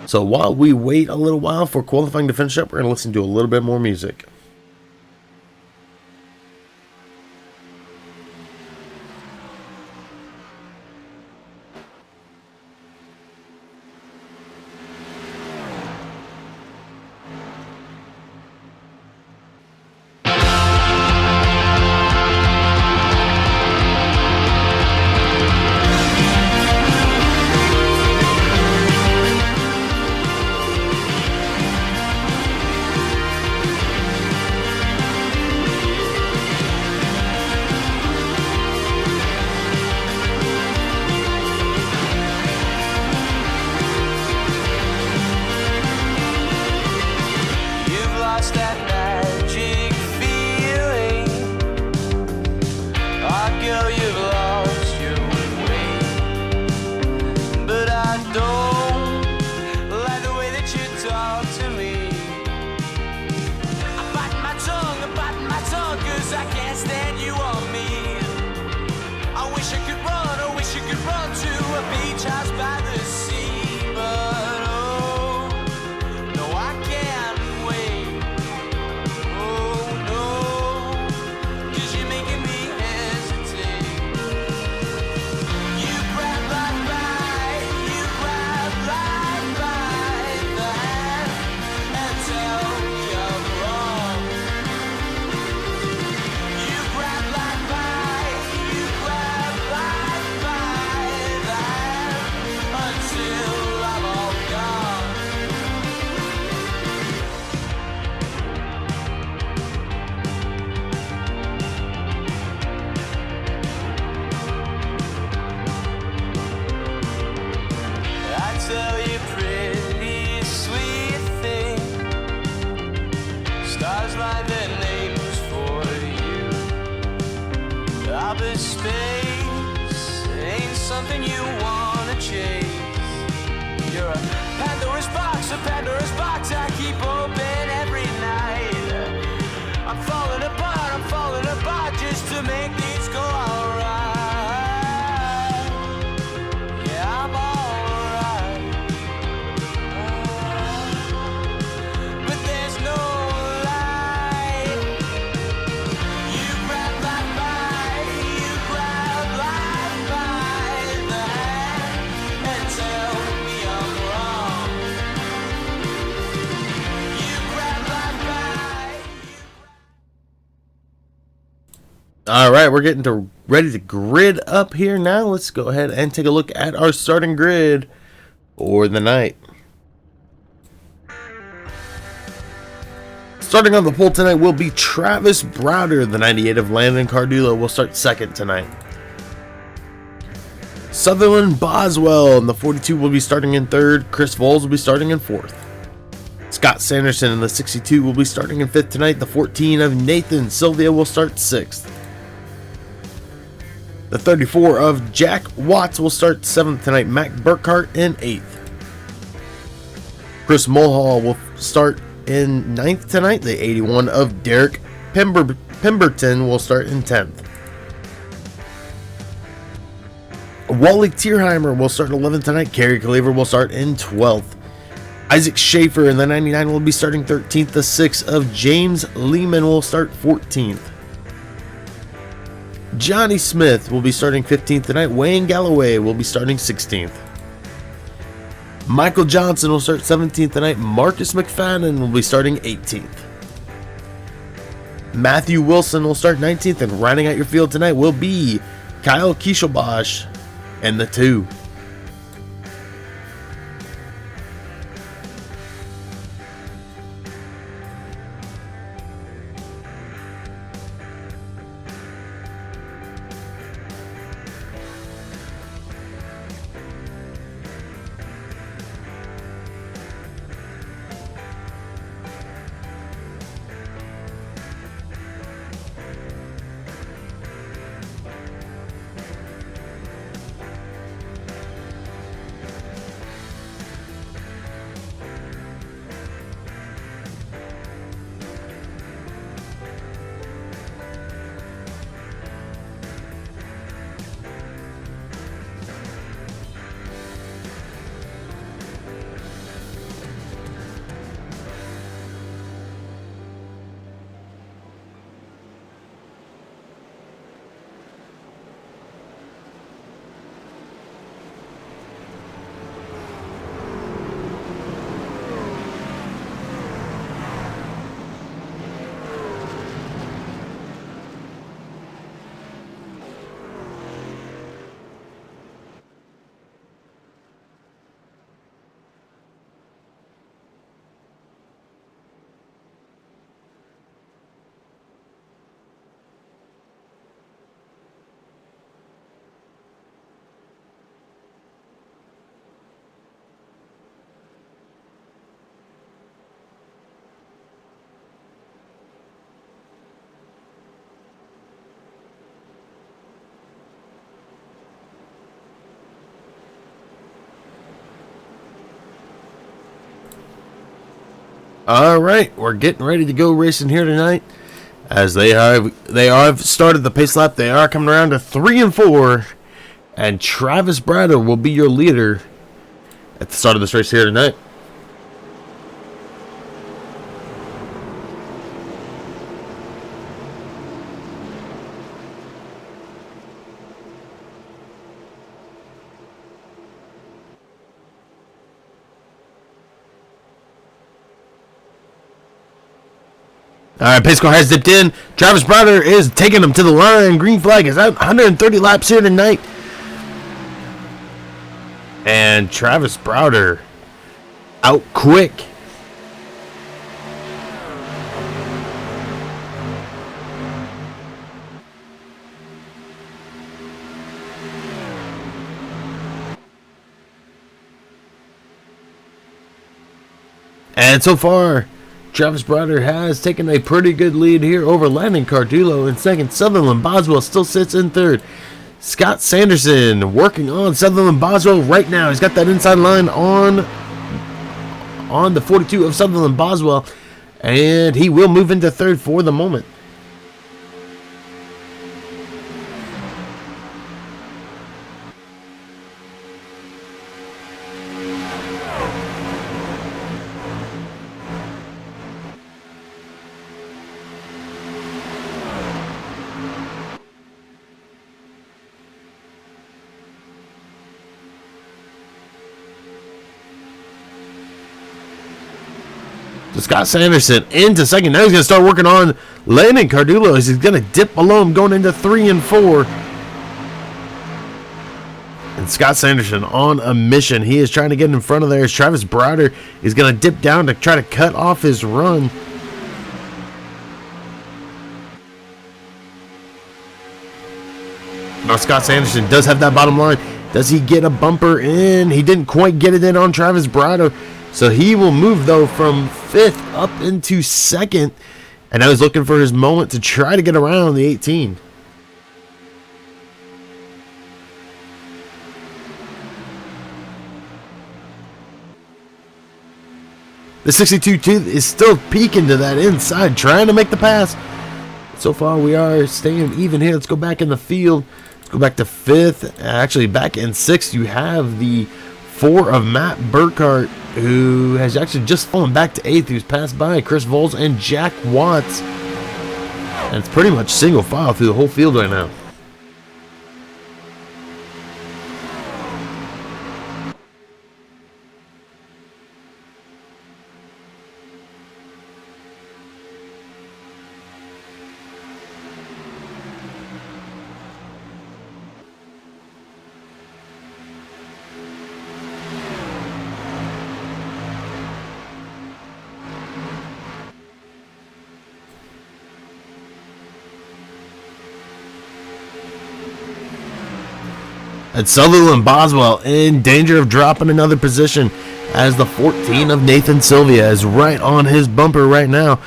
So while we wait a little while for qualifying to finish up, we're going to listen to a little bit more music. Space ain't something you wanna chase. You're a Pandora's box I keep open every night. I'm falling apart just to make things go alright. Yeah, I'm alright. But there's no light. You grab life by the hand and tell me I'm wrong. You grab life by. All right, we're getting ready to grid up here now. Let's go ahead and take a look at our starting grid for the night. Starting on the pole tonight will be Travis Browder. The 98 of Landon Cardullo will start second tonight. Sutherland Boswell and the 42 will be starting in third. Chris Voles will be starting in fourth. Scott Sanderson and the 62 will be starting in fifth tonight. The 14 of Nathan Sylvia will start sixth. The 34 of Jack Watts will start 7th tonight. Mac Burkhart in 8th. Chris Mulhall will start in 9th tonight. The 81 of Derek Pemberton will start in 10th. Wally Tierheimer will start 11th tonight. Kerry Cleaver will start in 12th. Isaac Schaefer in the 99 will be starting 13th. The 6 of James Lehman will start 14th. Johnny Smith will be starting 15th tonight. Wayne Galloway will be starting 16th. Michael Johnson will start 17th tonight. Marcus McFadden will be starting 18th. Matthew Wilson will start 19th, and rounding out your field tonight will be Kyle Kieshelbosch and the 2. All right, we're getting ready to go racing here tonight. As they have started the pace lap. They are coming around to 3 and 4, and Travis Bratter will be your leader at the start of this race here tonight. All right, pace car has dipped in. Travis Bratter is taking him to the line. Green flag is out. 130 laps here tonight. And Travis Bratter out quick. And so far, Travis Bratter has taken a pretty good lead here over Landon Cardullo in second. Sutherland Boswell still sits in third. Scott Sanderson working on Sutherland Boswell right now. He's got that inside line on the 42 of Sutherland Boswell, and he will move into third for the moment. Scott Sanderson into second. Now he's going to start working on Landon Cardullo as he's going to dip below him going into 3 and 4. And Scott Sanderson on a mission. He is trying to get in front of there as Travis Bratter is going to dip down to try to cut off his run. Now Scott Sanderson does have that bottom line. Does he get a bumper in? He didn't quite get it in on Travis Bratter. So he will move, though, from 5th up into 2nd. And now he's looking for his moment to try to get around the 18. The 62 is still peeking to that inside, trying to make the pass. So far, we are staying even here. Let's go back in the field. Let's go back to 5th. Actually, back in 6th, you have the 4 of Matt Burkhart, who has actually just fallen back to 8th, who's passed by Chris Voles and Jack Watts. And it's pretty much single file through the whole field right now. And Sutherland Boswell in danger of dropping another position as the 14 of Nathan Sylvia is right on his bumper right now.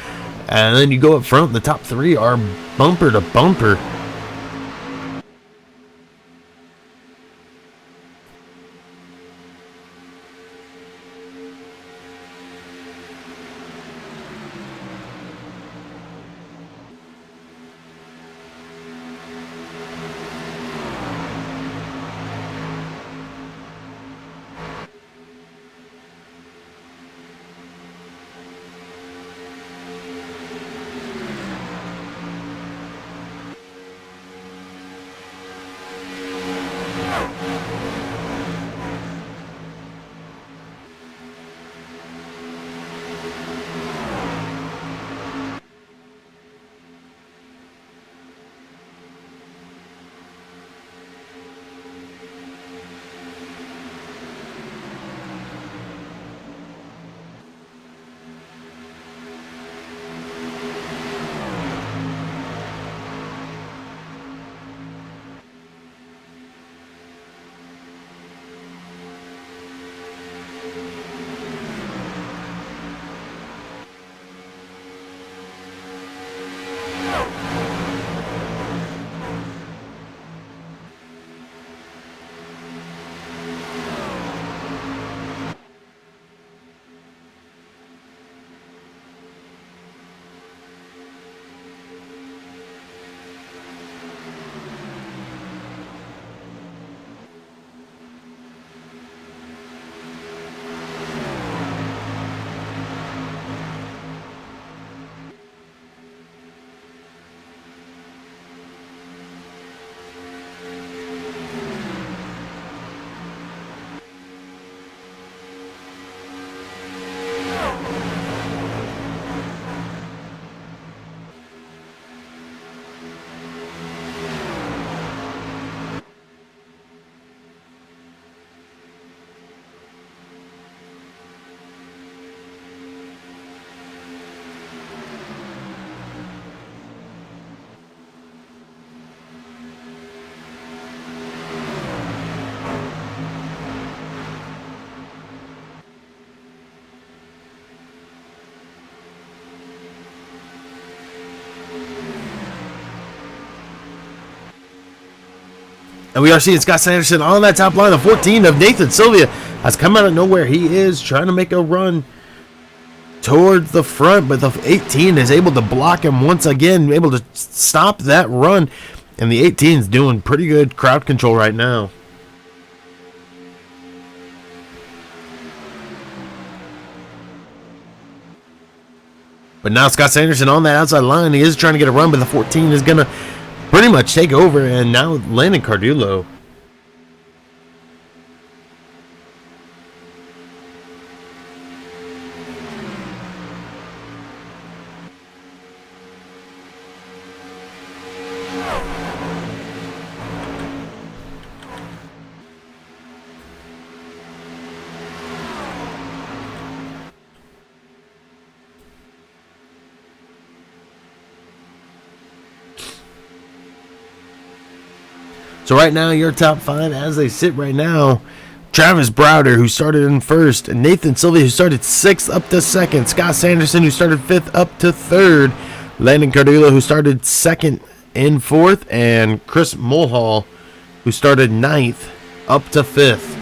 And then you go up front, the top 3 are bumper to bumper. And we are seeing Scott Sanderson on that top line. The 14 of Nathan Sylvia has come out of nowhere. He is trying to make a run towards the front, but the 18 is able to block him once again, able to stop that run. And the 18 is doing pretty good crowd control right now. But now Scott Sanderson on that outside line. He is trying to get a run, but the 14 is going to pretty much take over. And now Landon Cardullo. So right now, your top five as they sit right now, Travis Browder, who started in first, Nathan Sylvia, who started sixth up to second, Scott Sanderson, who started fifth up to third, Landon Cardullo, who started second in fourth, and Chris Mulhall, who started ninth up to fifth.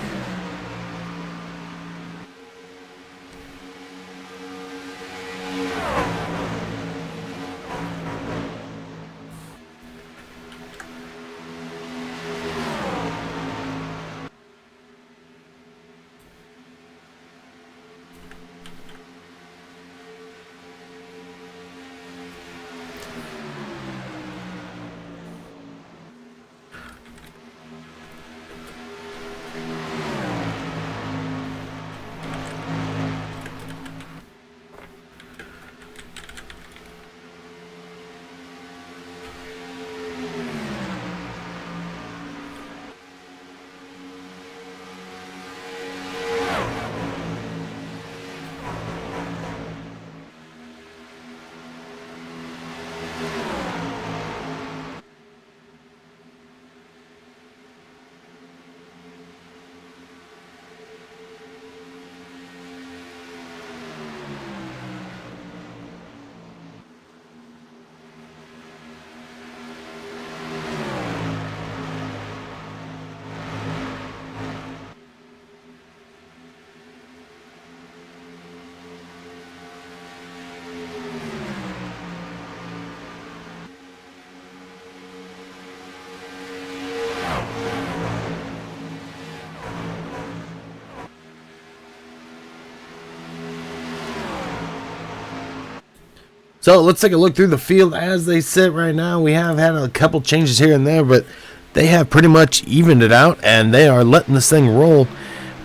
So let's take a look through the field as they sit right now. We have had a couple changes here and there, but they have pretty much evened it out, and they are letting this thing roll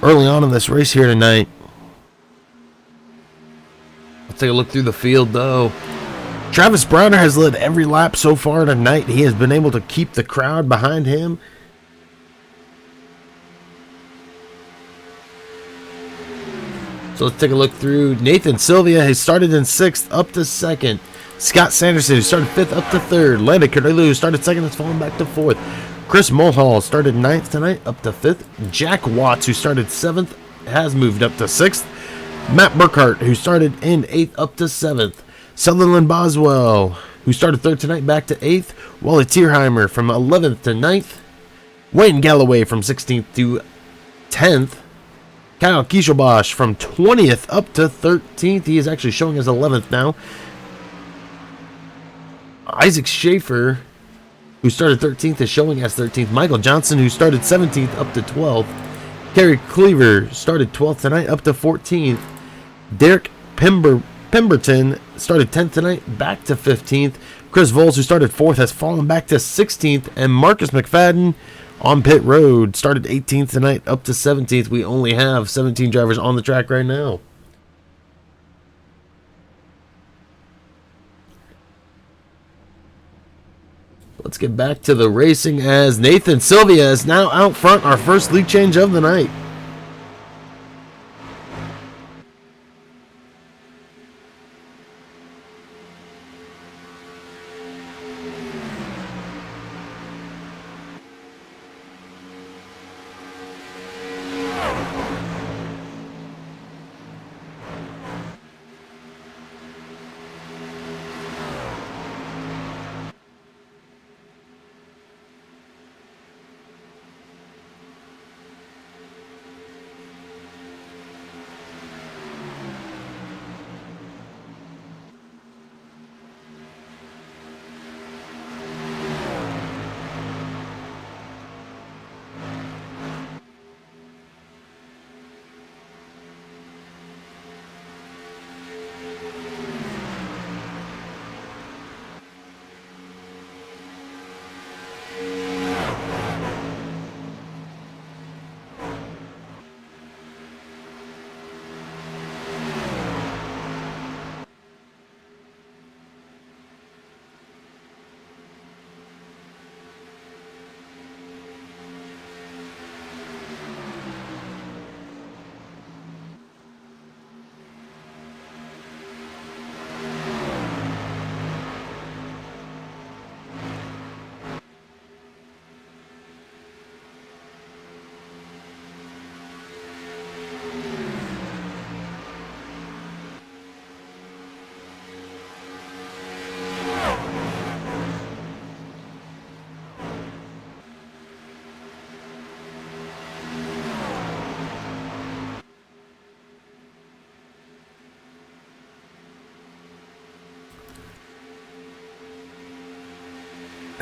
early on in this race here tonight. Let's take a look through the field, though. Travis Browder has led every lap so far tonight. He has been able to keep the crowd behind him. So let's take a look through. Nathan Sylvia has started in sixth up to second. Scott Sanderson, who started fifth, up to third. Landon Cardullo, who started second, has fallen back to fourth. Chris Mulhall started ninth tonight, up to fifth. Jack Watts, who started seventh, has moved up to sixth. Matt Burkhart, who started in eighth, up to seventh. Sutherland Boswell, who started third tonight, back to eighth. Wally Tierheimer from 11th to 9th. Wayne Galloway from 16th to 10th. Kyle Kieshelbosch from 20th up to 13th. He is actually showing as 11th now. Isaac Schaefer, who started 13th, is showing as 13th. Michael Johnson, who started 17th, up to 12th. Kerry Cleaver started 12th tonight, up to 14th. Derek Pemberton started 10th tonight, back to 15th. Chris Voles, who started 4th, has fallen back to 16th. And Marcus McFadden on pit road started 18th tonight, up to 17th. We only have 17 drivers on the track right now. Let's get back to the racing as Nathan Sylvia is now out front, our first lead change of the night.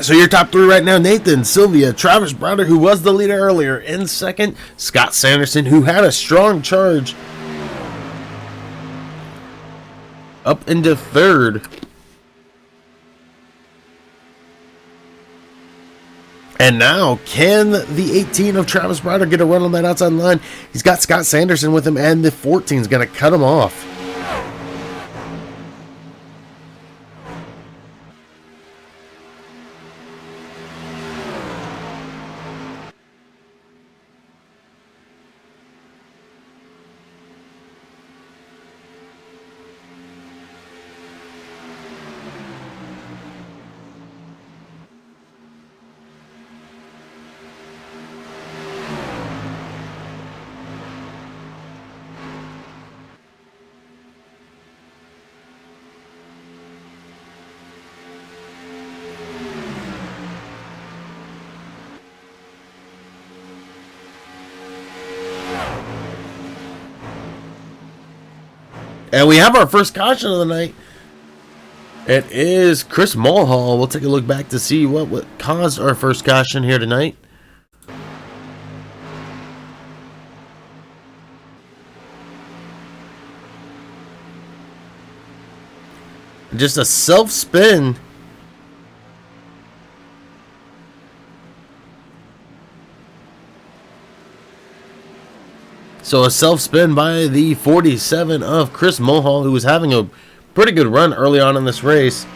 So your top three right now: Nathan, Sylvia, Travis Browder, who was the leader earlier. In second, Scott Sanderson, who had a strong charge. Up into third. And now, can the 18 of Travis Browder get a run on that outside line? He's got Scott Sanderson with him, and the 14 is going to cut him off. And we have our first caution of the night. It is Chris Mulhall. We'll take a look back to see what caused our first caution here tonight. Just a self-spin. So a self-spin by the 47 of Chris Mulhall, who was having a pretty good run early on in this race.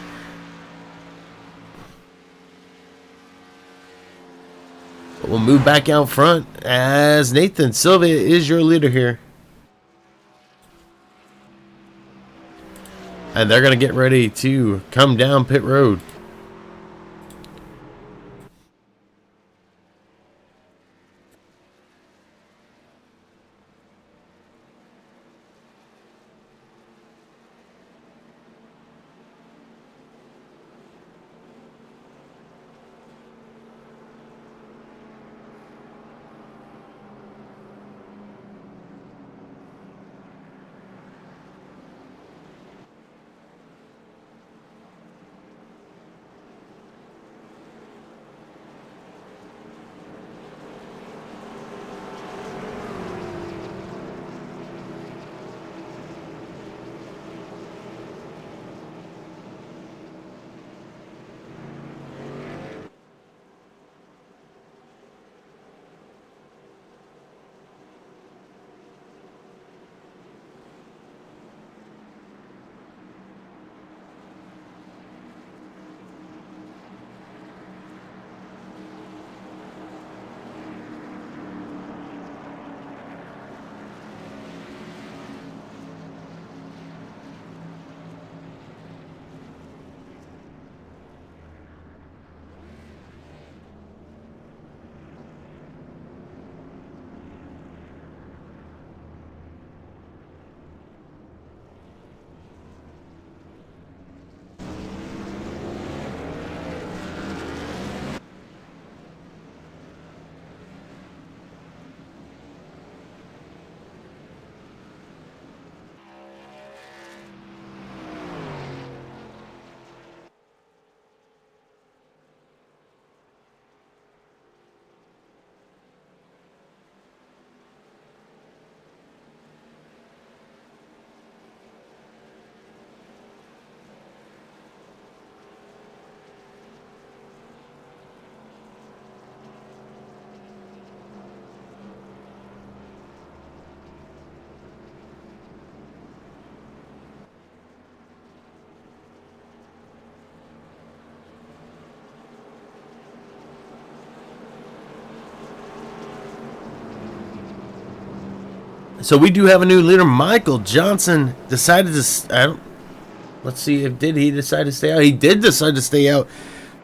But we'll move back out front as Nathan Sylvia is your leader here. And they're going to get ready to come down pit road. So we do have a new leader. Michael Johnson decided to. Let's see if he decide to stay out. He did decide to stay out.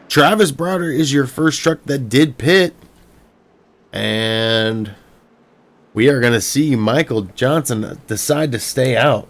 Travis Browder is your first truck that did pit, and we are going to see Michael Johnson decide to stay out.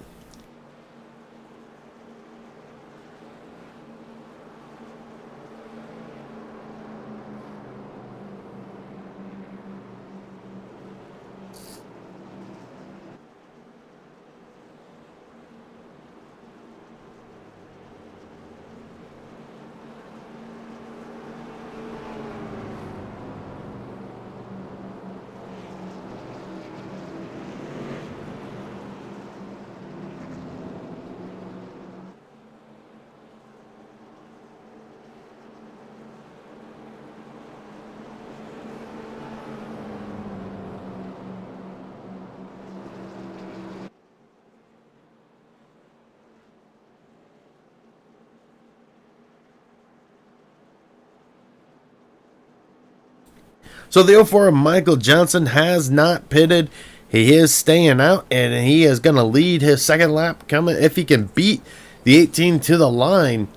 So the 04 of Michael Johnson has not pitted. He is staying out, and he is going to lead his second lap coming if he can beat the 18 to the line.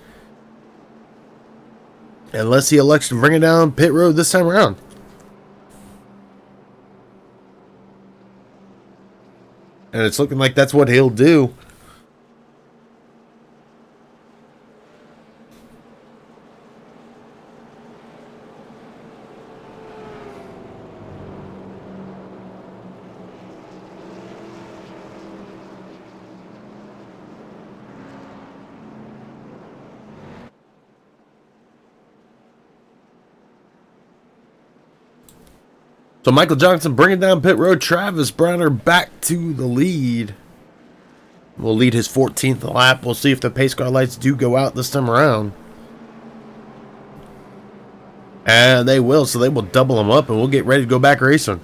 Unless he elects to bring it down pit road this time around. And it's looking like that's what he'll do. So Michael Johnson bringing down pit road. Travis Browner back to the lead. Will lead his 14th lap. We'll see if the pace car lights do go out this time around. And they will, so they will double them up, and we'll get ready to go back racing.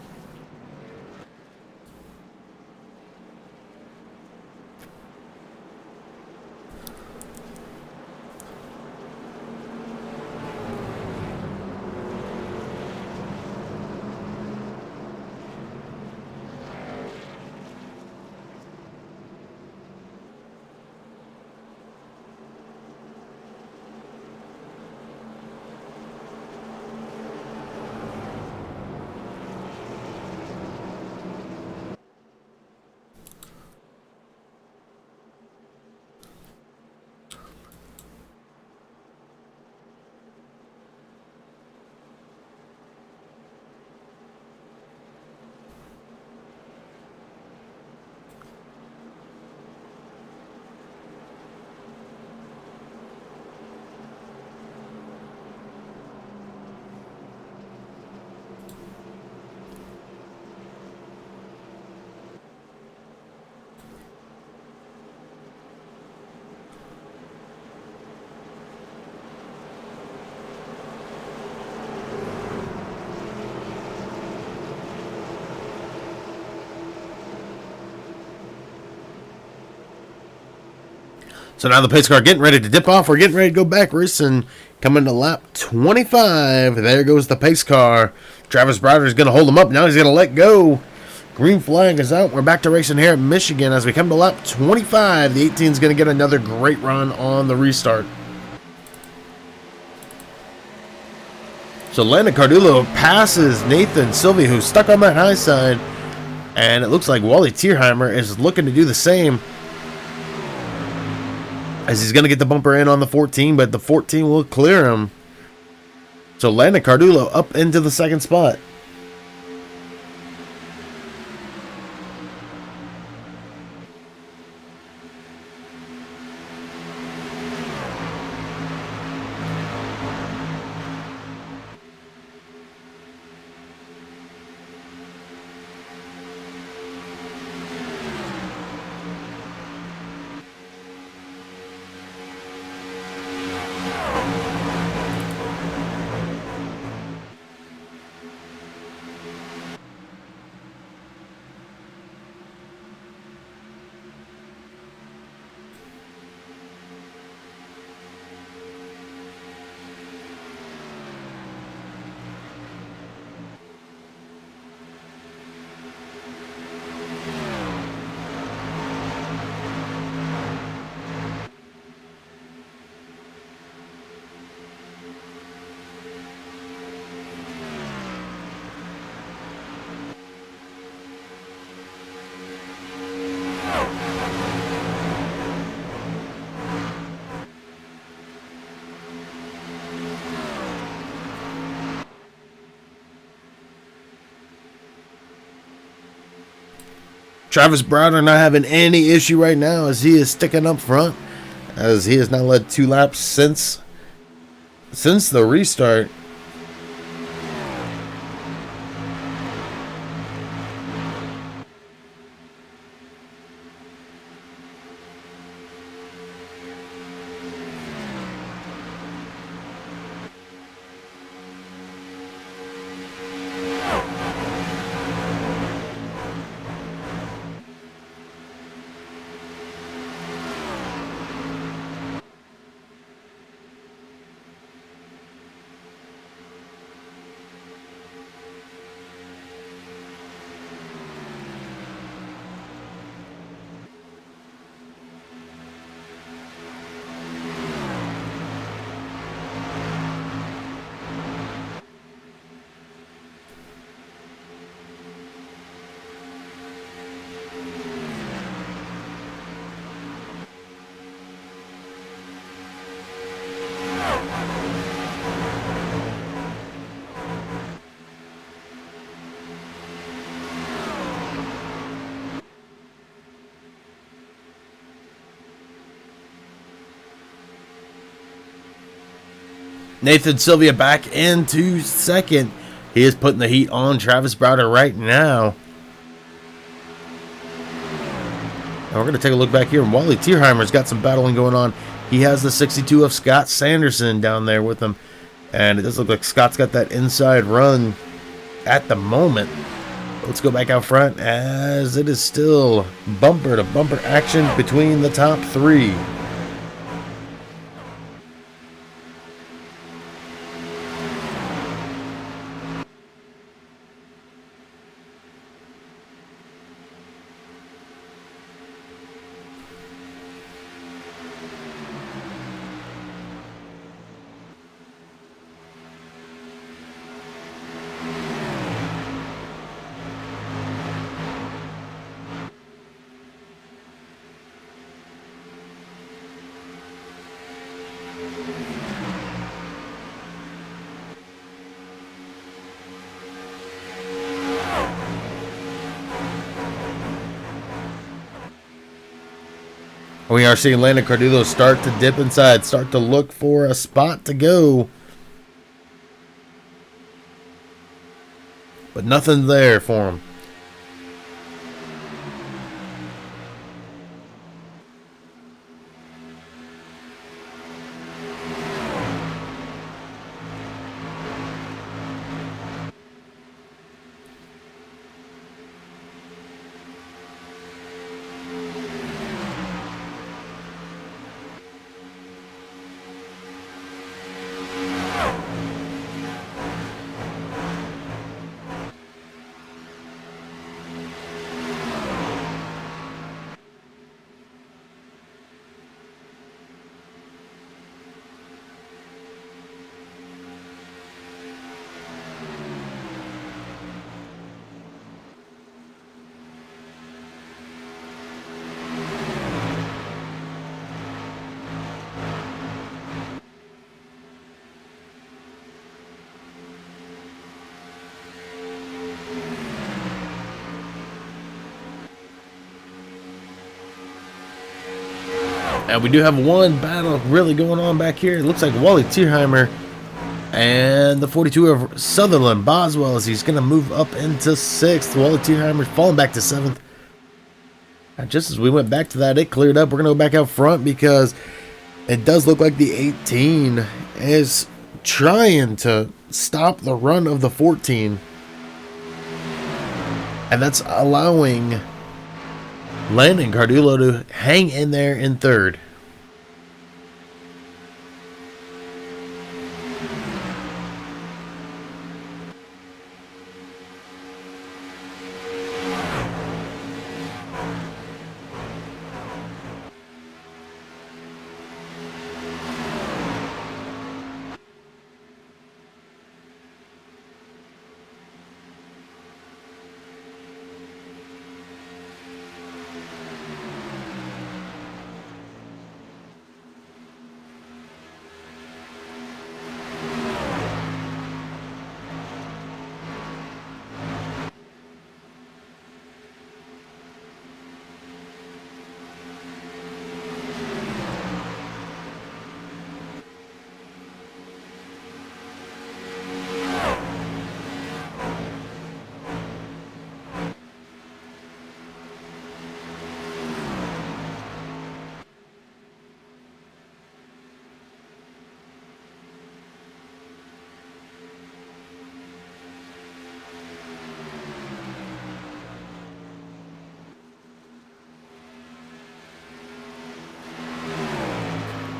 So now the pace car getting ready to dip off. We're getting ready to go back racing. Coming to lap 25. There goes the pace car. Travis Browner is going to hold him up. Now he's going to let go. Green flag is out. We're back to racing here at Michigan as we come to lap 25. The 18 is going to get another great run on the restart. So Landon Cardullo passes Nathan Sylvie, who's stuck on that high side. And it looks like Wally Tierheimer is looking to do the same, as he's going to get the bumper in on the 14, but the 14 will clear him. So Landon Cardullo up into the second spot. Travis Browner not having any issue right now as he is sticking up front, as he has now led 2 laps since the restart. Nathan Sylvia back into second. He is putting the heat on Travis Browder right now. And we're going to take a look back here. And Wally Tierheimer's got some battling going on. He has the 62 of Scott Sanderson down there with him. And it does look like Scott's got that inside run at the moment. Let's go back out front as it is still bumper to bumper action between the top three. We are seeing Landon Cardullo start to dip inside, start to look for a spot to go. But nothing there for him. And we do have one battle really going on back here. It looks like Wally Tierheimer and the 42 of Sutherland Boswell as he's going to move up into 6th. Wally Tierheimer falling back to 7th. And just as we went back to that, it cleared up. We're going to go back out front because it does look like the 18 is trying to stop the run of the 14. And that's allowing Landon Cardullo to hang in there in 3rd.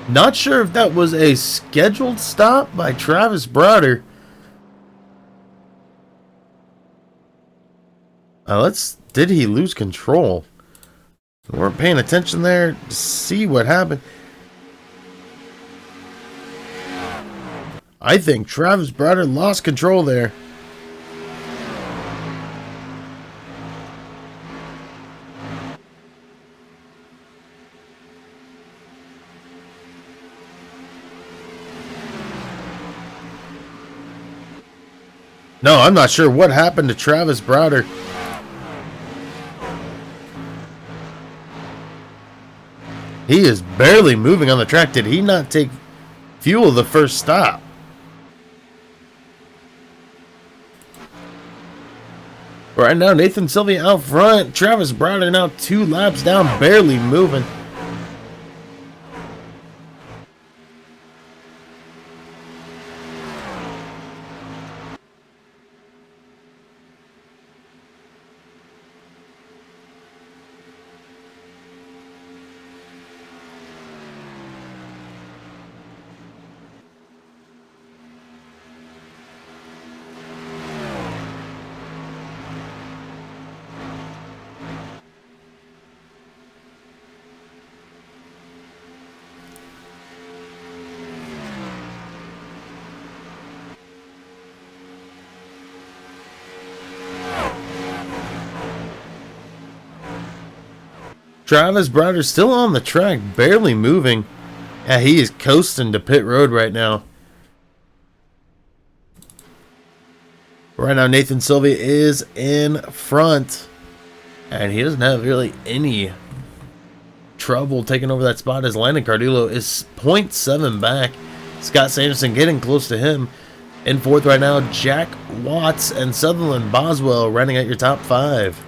Not sure if that was a scheduled stop by Travis Browder. Did he lose control? We weren't paying attention there to see what happened. I think Travis Browder lost control there. No, I'm not sure what happened to Travis Browder. He is barely moving on the track. Did he not take fuel the first stop? Right now, Nathan Sylvia out front. Travis Browder now 2 laps down, barely moving. Travis Browder still on the track, barely moving. Yeah, he is coasting to pit road right now. Right now, Nathan Sylvia is in front. And he doesn't have really any trouble taking over that spot as Landon Cardillo is 0.7 back. Scott Sanderson getting close to him. In fourth right now, Jack Watts and Sutherland Boswell running at your top 5.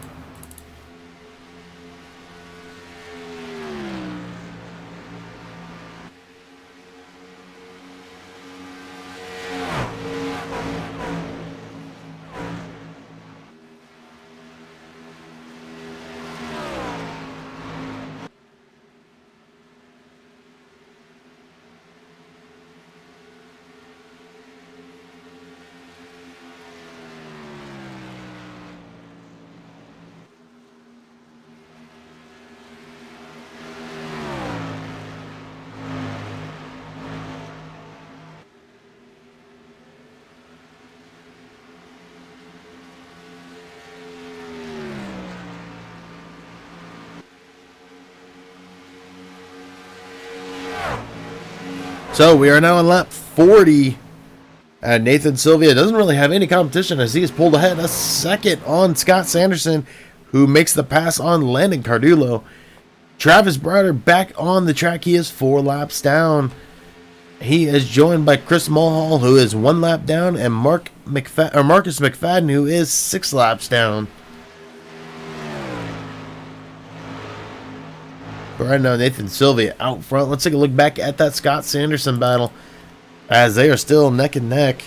So we are now in lap 40. And Nathan Sylvia doesn't really have any competition as he is pulled ahead a second on Scott Sanderson, who makes the pass on Landon Cardillo. Travis Browder back on the track. He is 4 laps down. He is joined by Chris Mulhall, who is 1 lap down, and Marcus McFadden, who is 6 laps down. But right now, Nathan Sylvia out front. Let's take a look back at that Scott Sanderson battle as they are still neck and neck.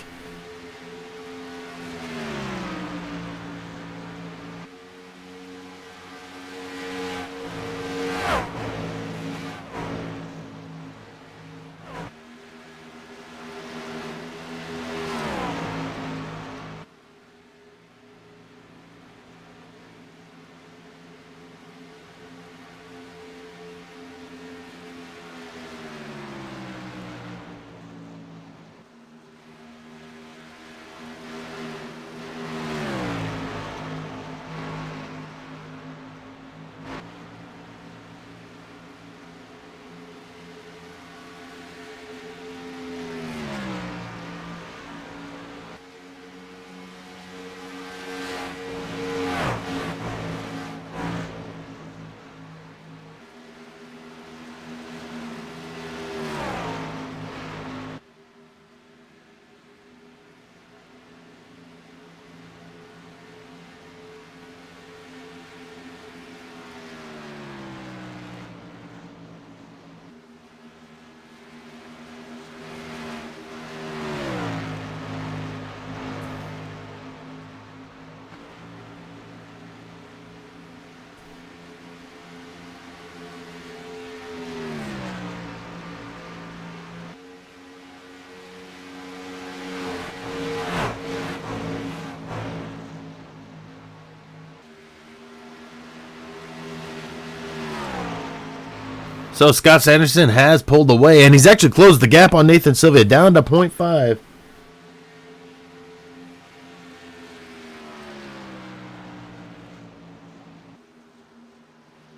So Scott Sanderson has pulled away, and he's actually closed the gap on Nathan Sylvia down to 0.5.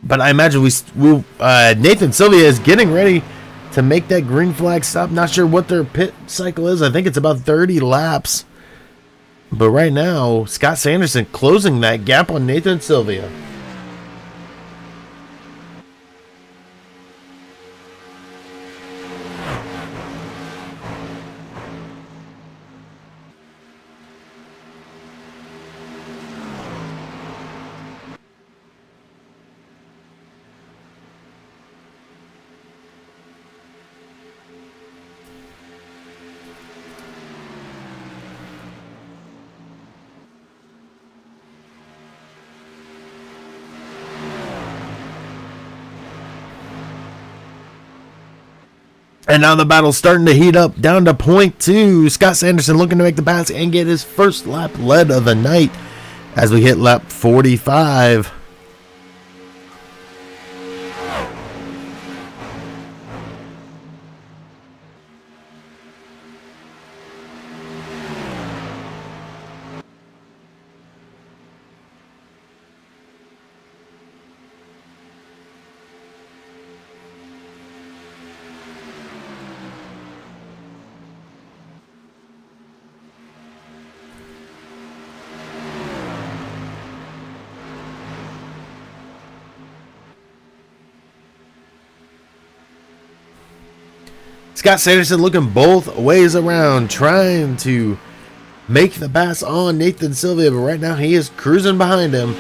But I imagine Nathan Sylvia is getting ready to make that green flag stop. Not sure what their pit cycle is. I think it's about 30 laps. But right now, Scott Sanderson closing that gap on Nathan Sylvia. And now the battle's starting to heat up down to point two. Scott Sanderson looking to make the pass and get his first lap led of the night as we hit lap 45. Scott Sanderson looking both ways around, trying to make the pass on Nathan Sylvia, but right now he is cruising behind him.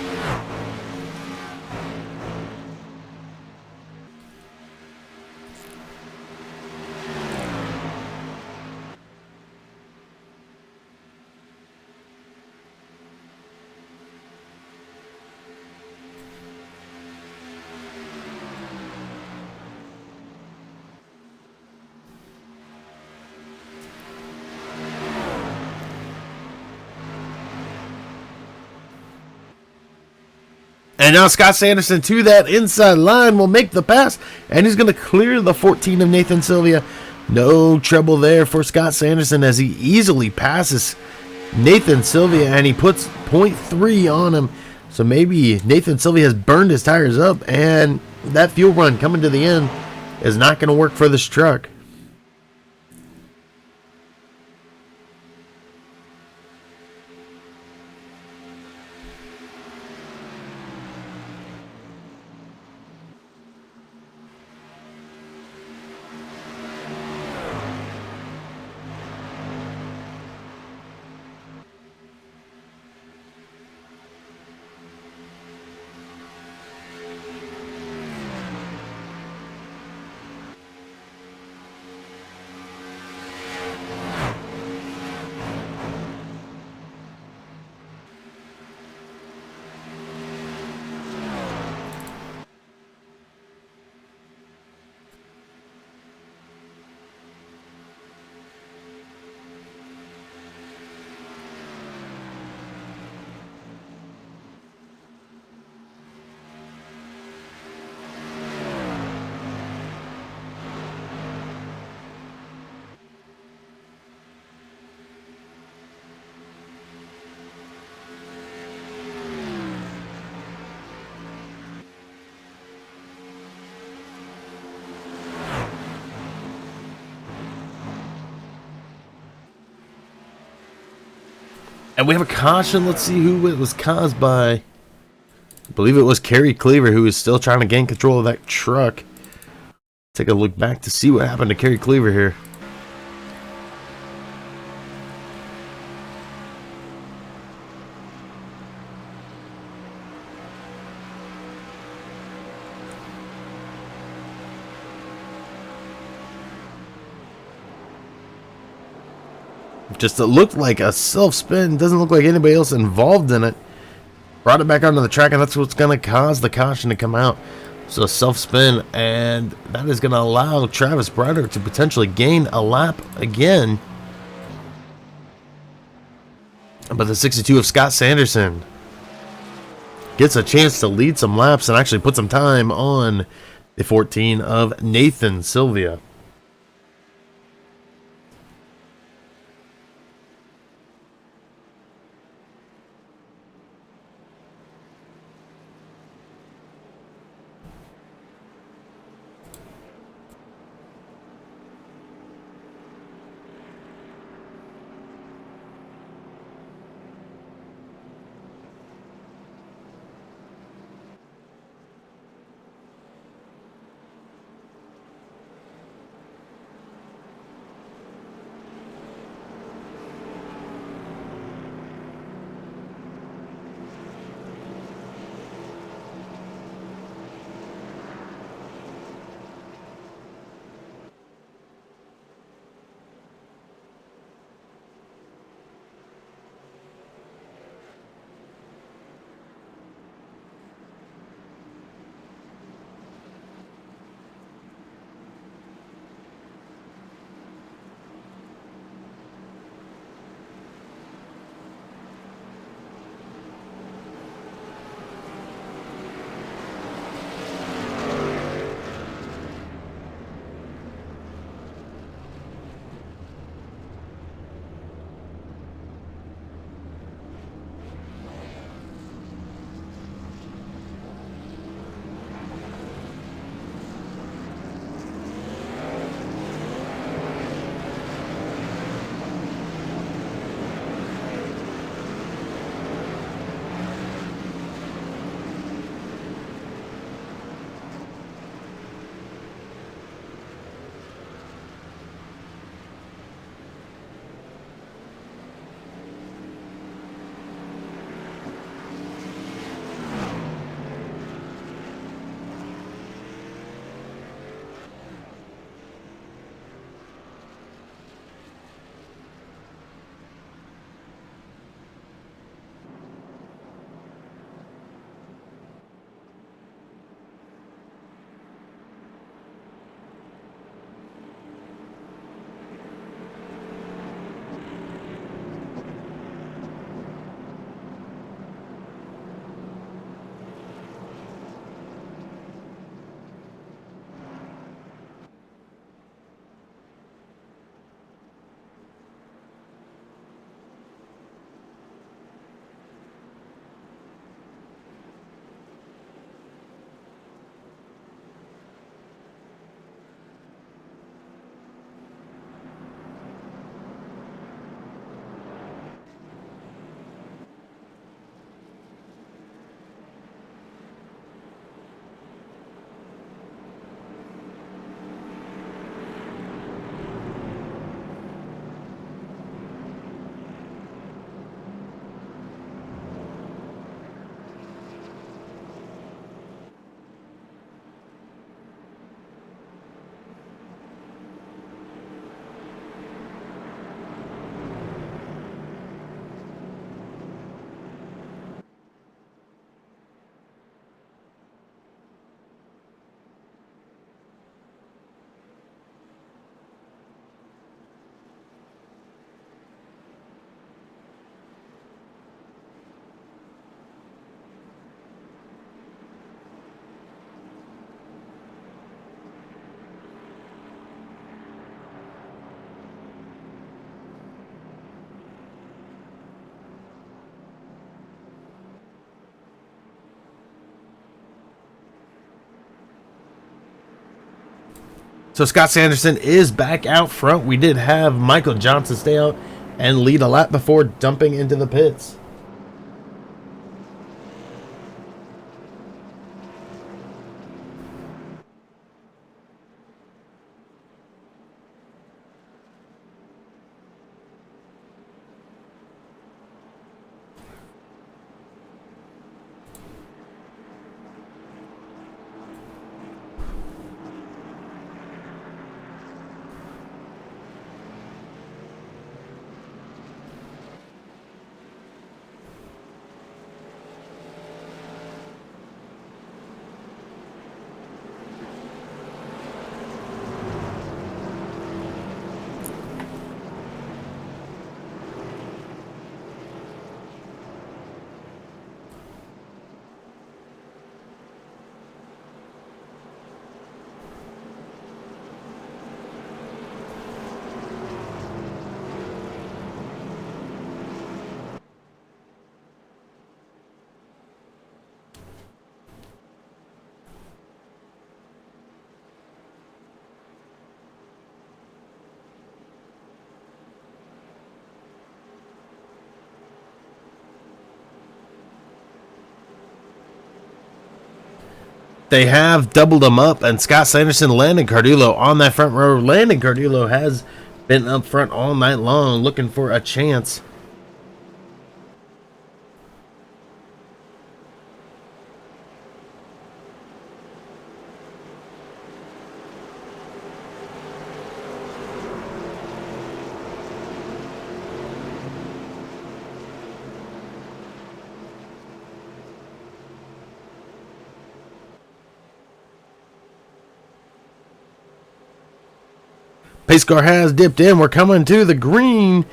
And now Scott Sanderson to that inside line will make the pass, and he's going to clear the 14 of Nathan Sylvia. No trouble there for Scott Sanderson as he easily passes Nathan Sylvia, and he puts 0.3 on him. So maybe Nathan Sylvia has burned his tires up, and that fuel run coming to the end is not going to work for this truck. And we have a caution. Let's see who it was caused by. I believe it was Kerry Cleaver, who is still trying to gain control of that truck. Take a look back to see what happened to Kerry Cleaver here. Just it looked like a self-spin. Doesn't look like anybody else involved in it. Brought it back onto the track, and that's what's going to cause the caution to come out. So self-spin, and that is going to allow Travis Broderick to potentially gain a lap again. But the 62 of Scott Sanderson gets a chance to lead some laps and actually put some time on the 14 of Nathan Sylvia. So Scott Sanderson is back out front. We did have Michael Johnson stay out and lead a lap before dumping into the pits. They have doubled them up, and Scott Sanderson, Landon Cardillo on that front row. Landon Cardillo has been up front all night long looking for a chance. Pace car has dipped in. We're coming to the green.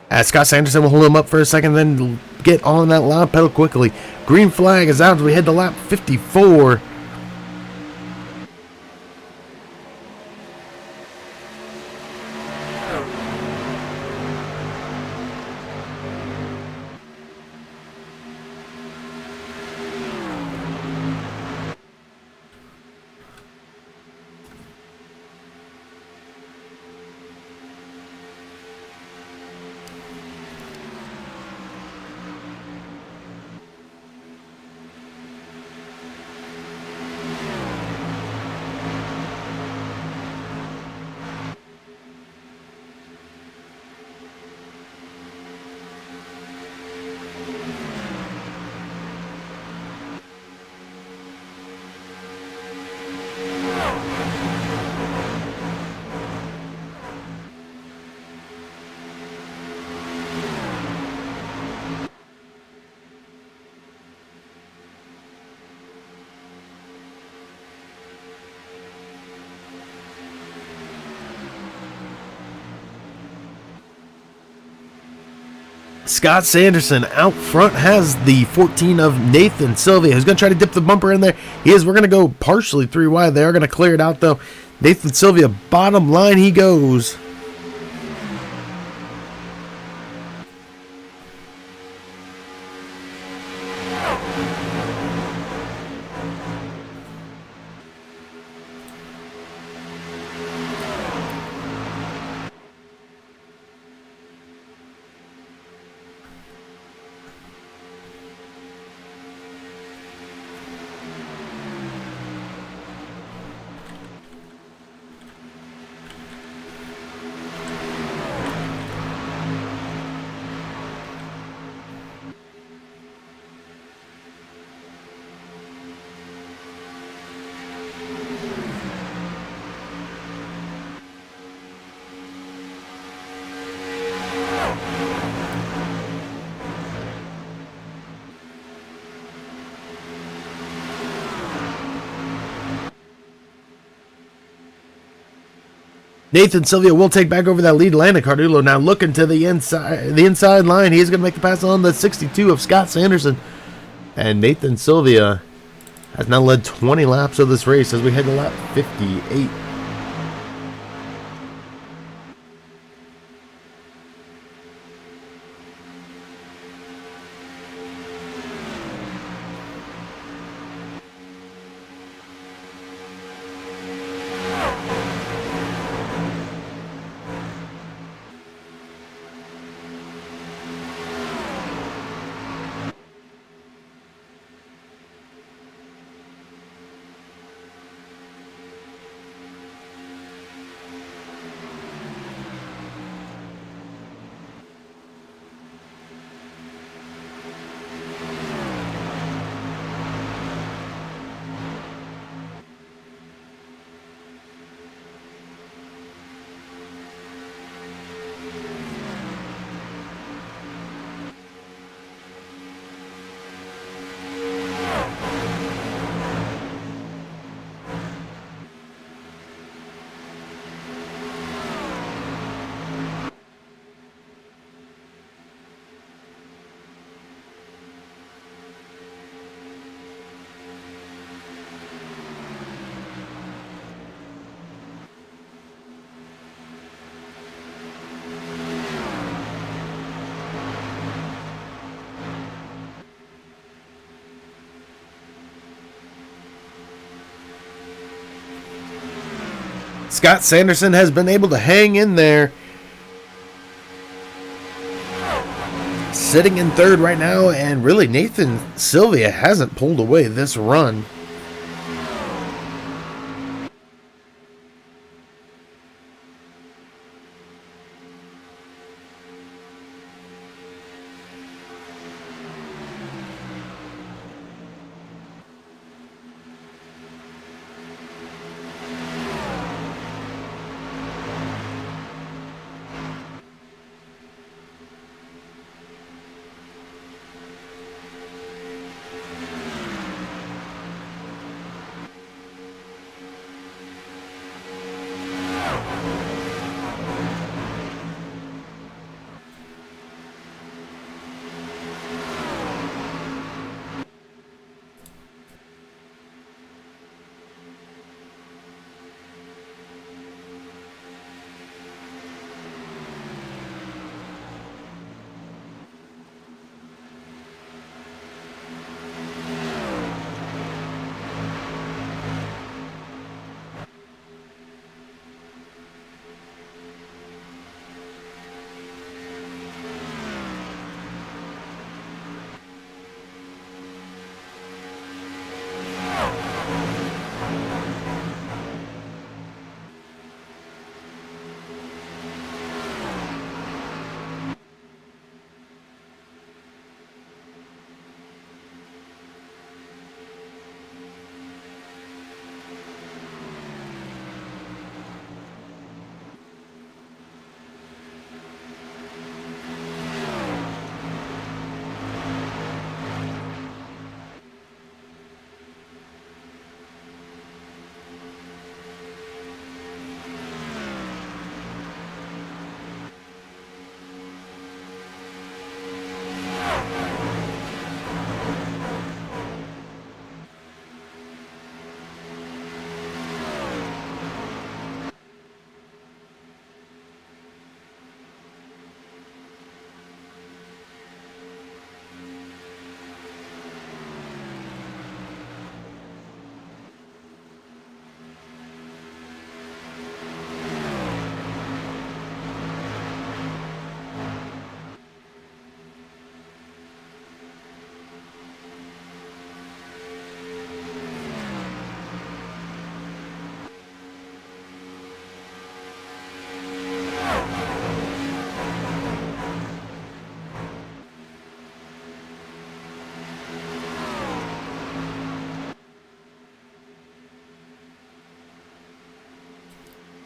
As Scott Sanderson will hold him up for a second, then get on that loud pedal quickly. Green flag is out as we head to lap 54. Scott Sanderson out front has the 14 of Nathan Sylvia, who's going to try to dip the bumper in there. We're going to go partially 3 wide. They are going to clear it out, though. Nathan Sylvia, bottom line he goes. Nathan Sylvia will take back over that lead. Landon Cardillo now looking to the inside line. He is going to make the pass on the 62 of Scott Sanderson. And Nathan Sylvia has now led 20 laps of this race as we head to lap 58. Scott Sanderson has been able to hang in there. Sitting in third right now, and really Nathan Sylvia hasn't pulled away this run.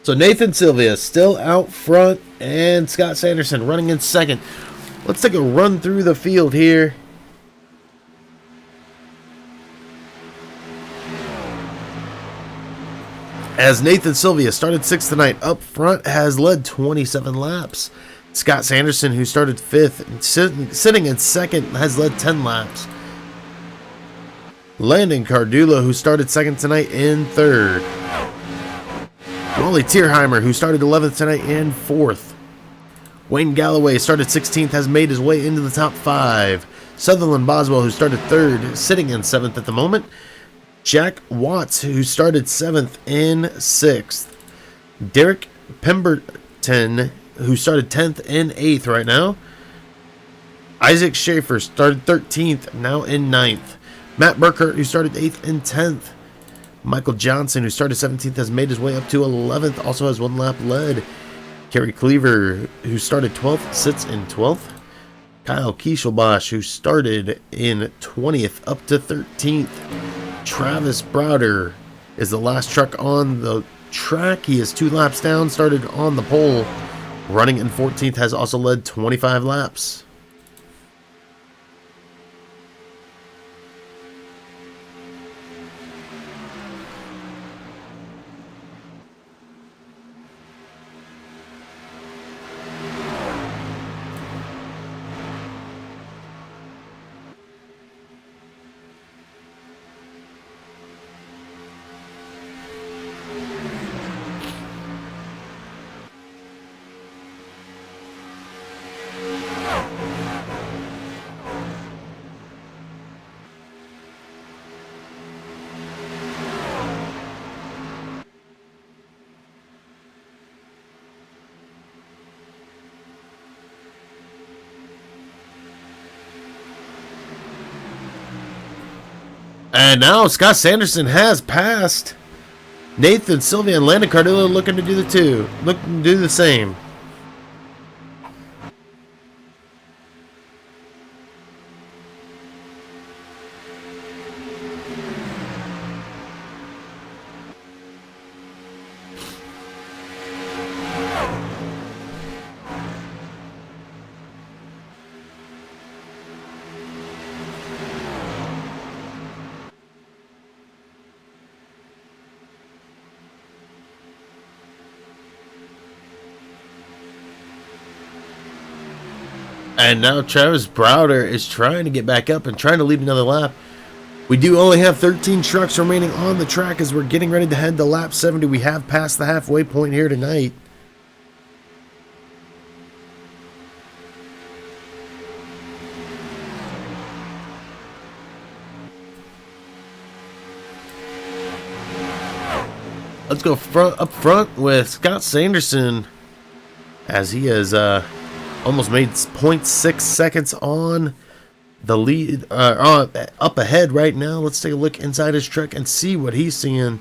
So Nathan Sylvia still out front, and Scott Sanderson running in second. Let's take a run through the field here. As Nathan Sylvia started sixth tonight, up front has led 27 laps. Scott Sanderson, who started fifth, sitting in second, has led 10 laps. Landon Cardula, who started second tonight, in third. Wally Tierheimer, who started 11th tonight, in fourth. Wayne Galloway started 16th, has made his way into the top 5. Sutherland Boswell, who started third, sitting in 7th at the moment. Jack Watts, who started 7th, in 6th. Derek Pemberton, who started 10th, in 8th right now. Isaac Schaefer started 13th, now in 9th. Matt Burkert, who started 8th and 10th. Michael Johnson, who started 17th, has made his way up to 11th, also has 1 lap led. Kerry Cleaver, who started 12th, sits in 12th. Kyle Kieshelbosch, who started in 20th, up to 13th. Travis Browder is the last truck on the track. He is 2 laps down, started on the pole. Running in 14th, has also led 25 laps. And now Scott Sanderson has passed. Nathan, Sylvia, and Landon Cardillo looking to do looking to do the same. And now Travis Browder is trying to get back up and trying to lead another lap. We do only have 13 trucks remaining on the track as we're getting ready to head to lap 70. We have passed the halfway point here tonight. Let's go up front with Scott Sanderson as he has almost made 0.6 seconds on the lead, up ahead right now. Let's take a look inside his truck and see what he's seeing.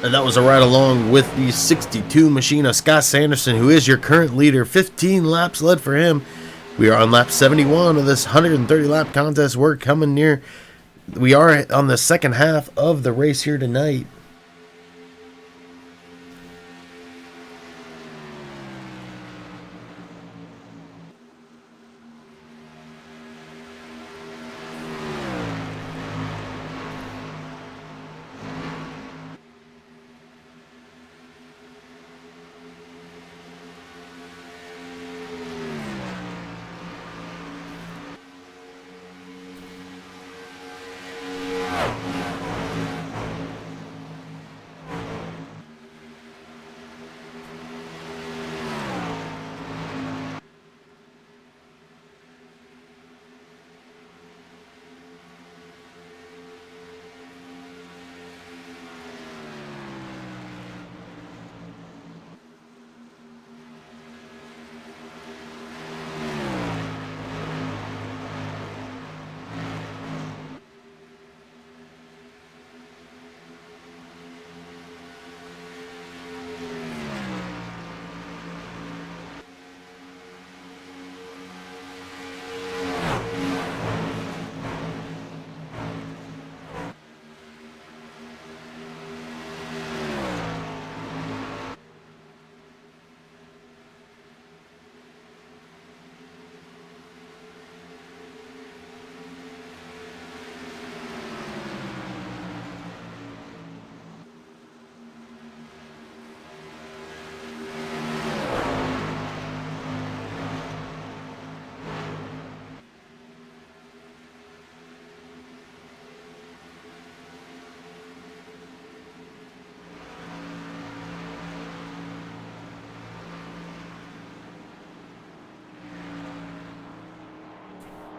And that was a ride along with the 62 machine of Scott Sanderson, who is your current leader. 15 laps led for him. We are on lap 71 of this 130 lap contest. We're coming near. We are on the second half of the race here tonight.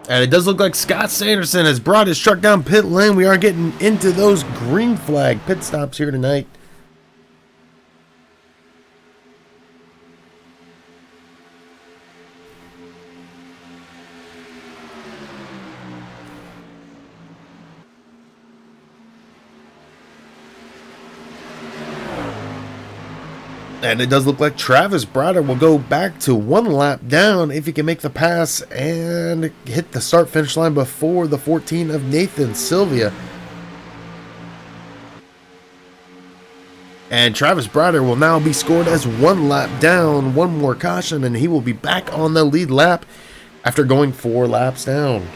And it does look like Scott Sanderson has brought his truck down pit lane. We are getting into those green flag pit stops here tonight. And it does look like Travis Browder will go back to 1 lap down if he can make the pass and hit the start finish line before the 14 of Nathan Sylvia. And Travis Browder will now be scored as 1 lap down, one more caution, and he will be back on the lead lap after going 4 laps down.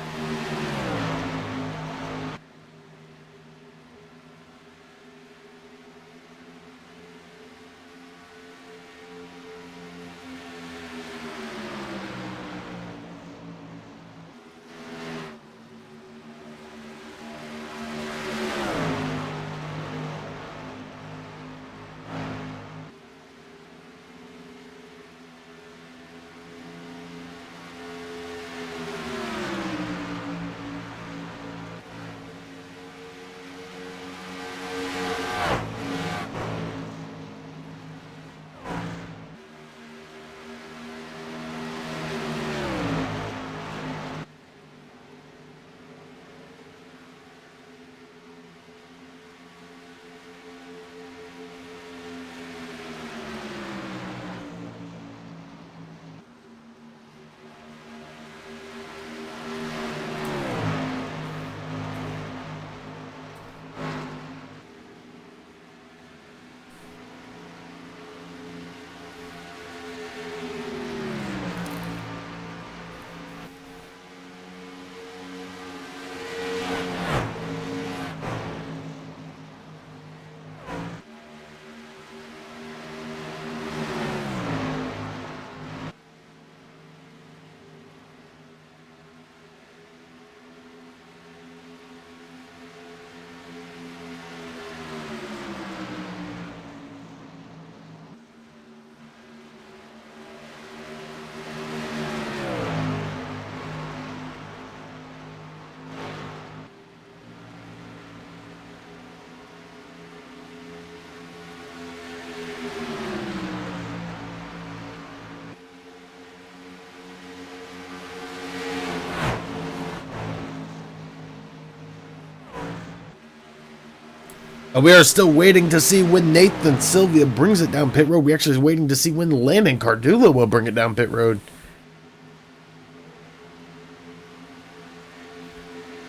We are still waiting to see when Nathan Sylvia brings it down pit road. We actually are waiting to see when Landon Cardullo will bring it down pit road.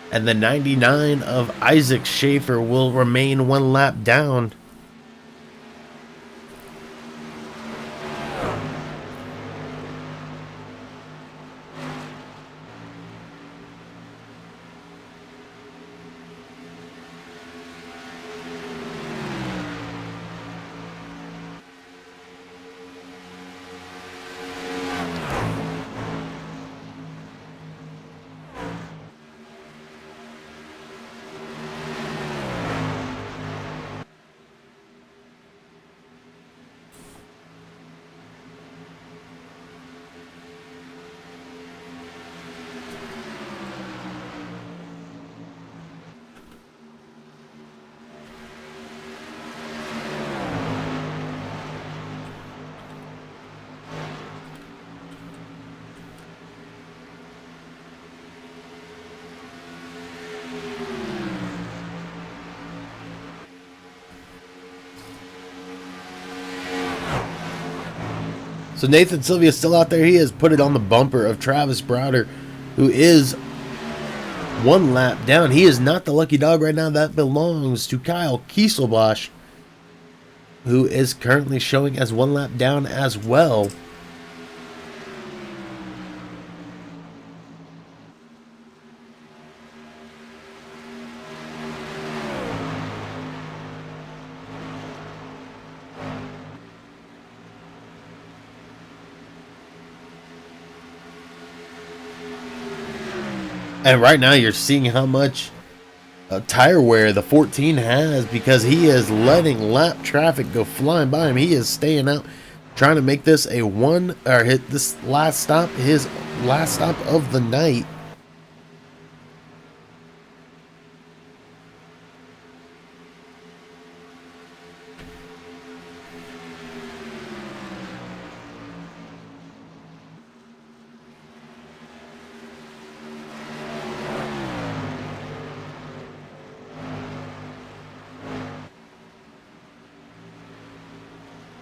And the 99 of Isaac Schaefer will remain 1 lap down. So Nathan Sylvia is still out there. He has put it on the bumper of Travis Browder, who is 1 lap down. He is not the lucky dog right now. That belongs to Kyle Kieselbosch, who is currently showing as 1 lap down as well. And right now you're seeing how much tire wear the 14 has, because he is letting lap traffic go flying by him. He is staying out, trying to make this a hit this last stop, his last stop of the night.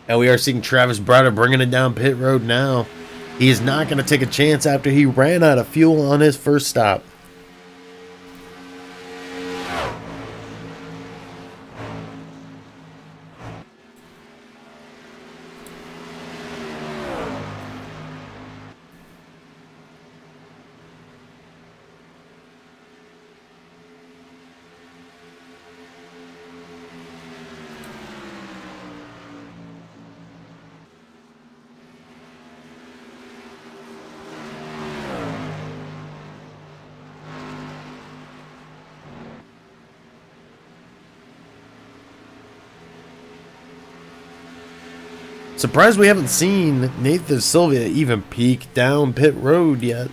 And we are seeing Travis Browder bringing it down pit road now. He is not going to take a chance after he ran out of fuel on his first stop. Surprised we haven't seen Nathan Sylvia even peek down pit road yet.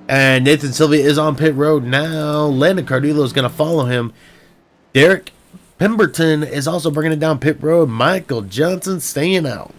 And Nathan Sylvia is on pit road now. Landon Cardullo is going to follow him. Derek Pemberton is also bringing it down pit road. Michael Johnson staying out.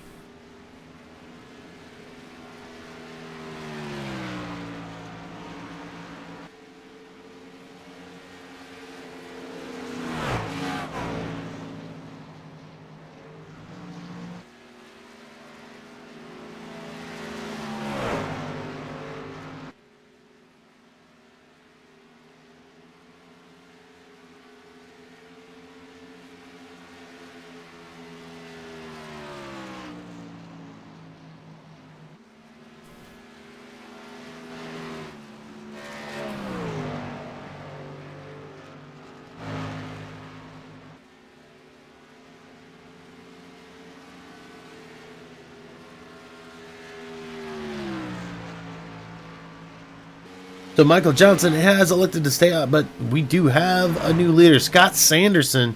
So Michael Johnson has elected to stay out, but we do have a new leader, Scott Sanderson,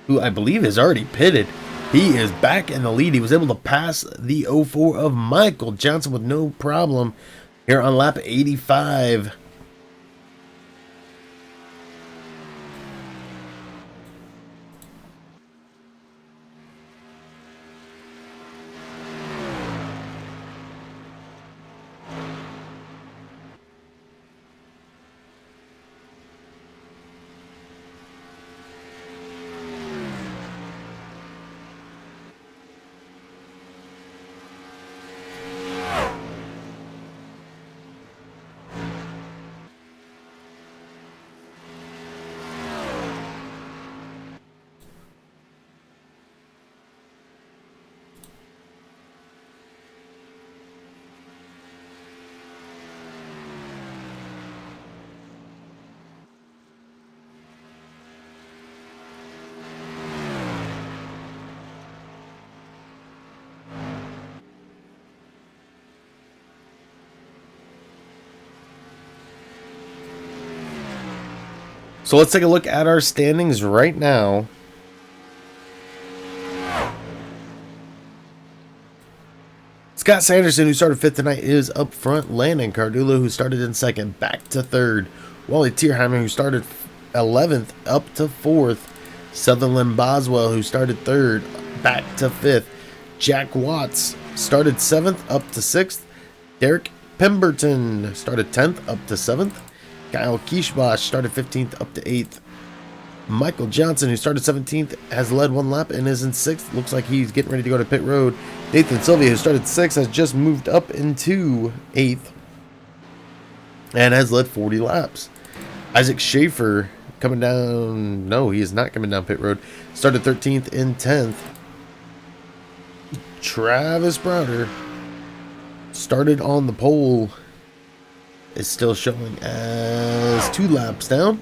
who I believe is already pitted. He is back in the lead. He was able to pass the 04 of Michael Johnson with no problem here on lap 85. So let's take a look at our standings right now. Scott Sanderson, who started 5th tonight, is up front. Landon Cardullo, who started in 2nd, back to 3rd. Wally Tierheimer, who started 11th, up to 4th. Sutherland Boswell, who started 3rd, back to 5th. Jack Watts started 7th, up to 6th. Derek Pemberton started 10th, up to 7th. Kyle Kishbosh started 15th, up to 8th. Michael Johnson, who started 17th, has led one lap and is in 6th. Looks like he's getting ready to go to pit road. Nathan Sylvia, who started 6th, has just moved up into 8th and has led 40 laps. Isaac Schaefer coming down. No, he is not coming down pit road. Started 13th and 10th. Travis Browder started on the pole. Is still showing as 2 laps down.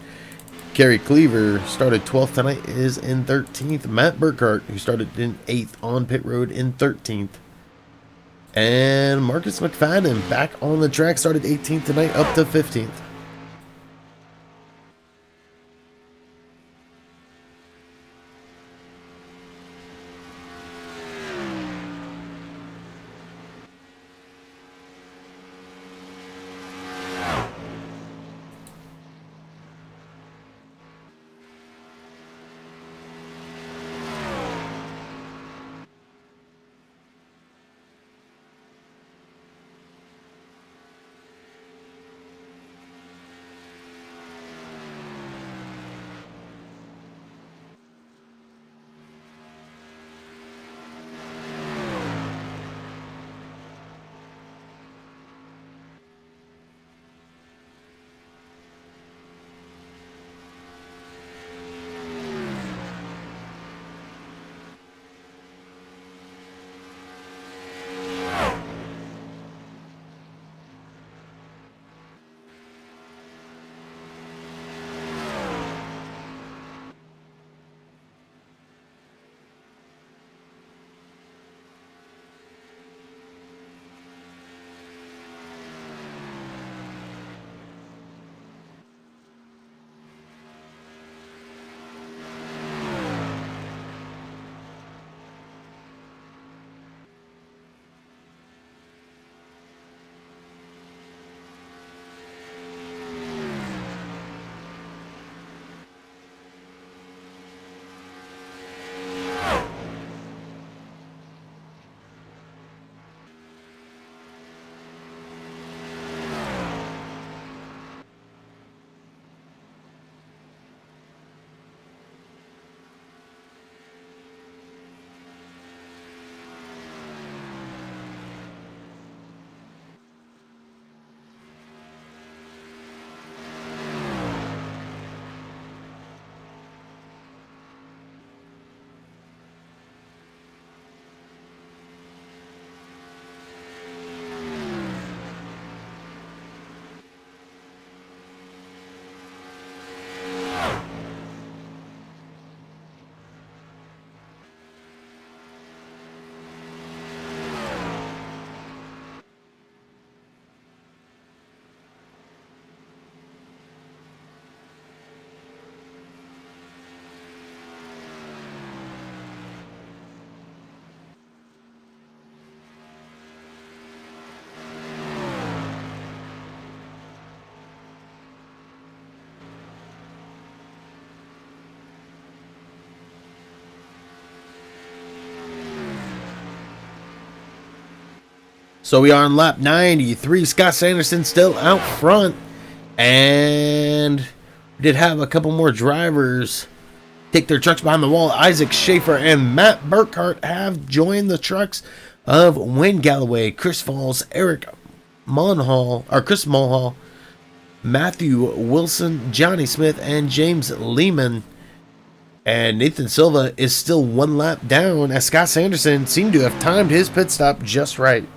Kerry Cleaver started 12th tonight, is in 13th. Matt Burkhart, who started in 8th on pit road, in 13th. And Marcus McFadden back on the track, started 18th tonight, up to 15th. So we are on lap 93. Scott Sanderson still out front. And we did have a couple more drivers take their trucks behind the wall. Isaac Schaefer and Matt Burkhart have joined the trucks of Wayne Galloway, Chris Falls, Chris Mulhall, Matthew Wilson, Johnny Smith, and James Lehman. And Nathan Silva is still one lap down, as Scott Sanderson seemed to have timed his pit stop just right.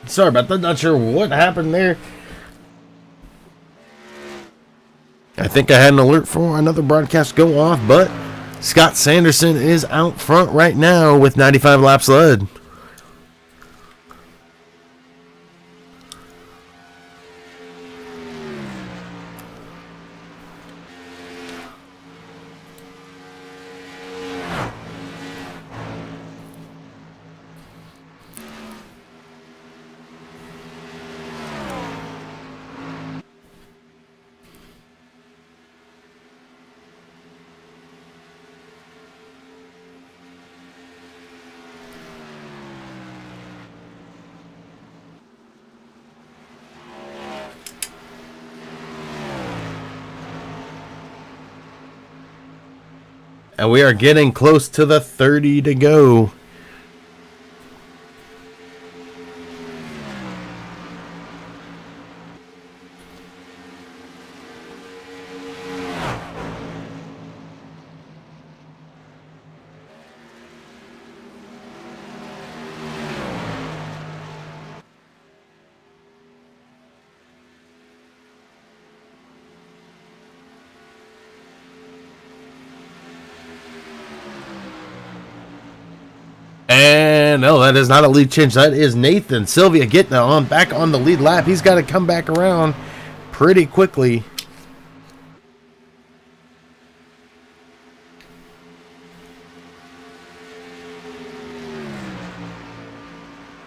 Sorry about that. Not sure what happened there. I think I had an alert for another broadcast go off, but Scott Sanderson is out front right now with 95 laps led. And we are getting close to the 30 to go. And no, that is not a lead change. That is Nathan Sylvia getting on back on the lead lap. He's got to come back around pretty quickly.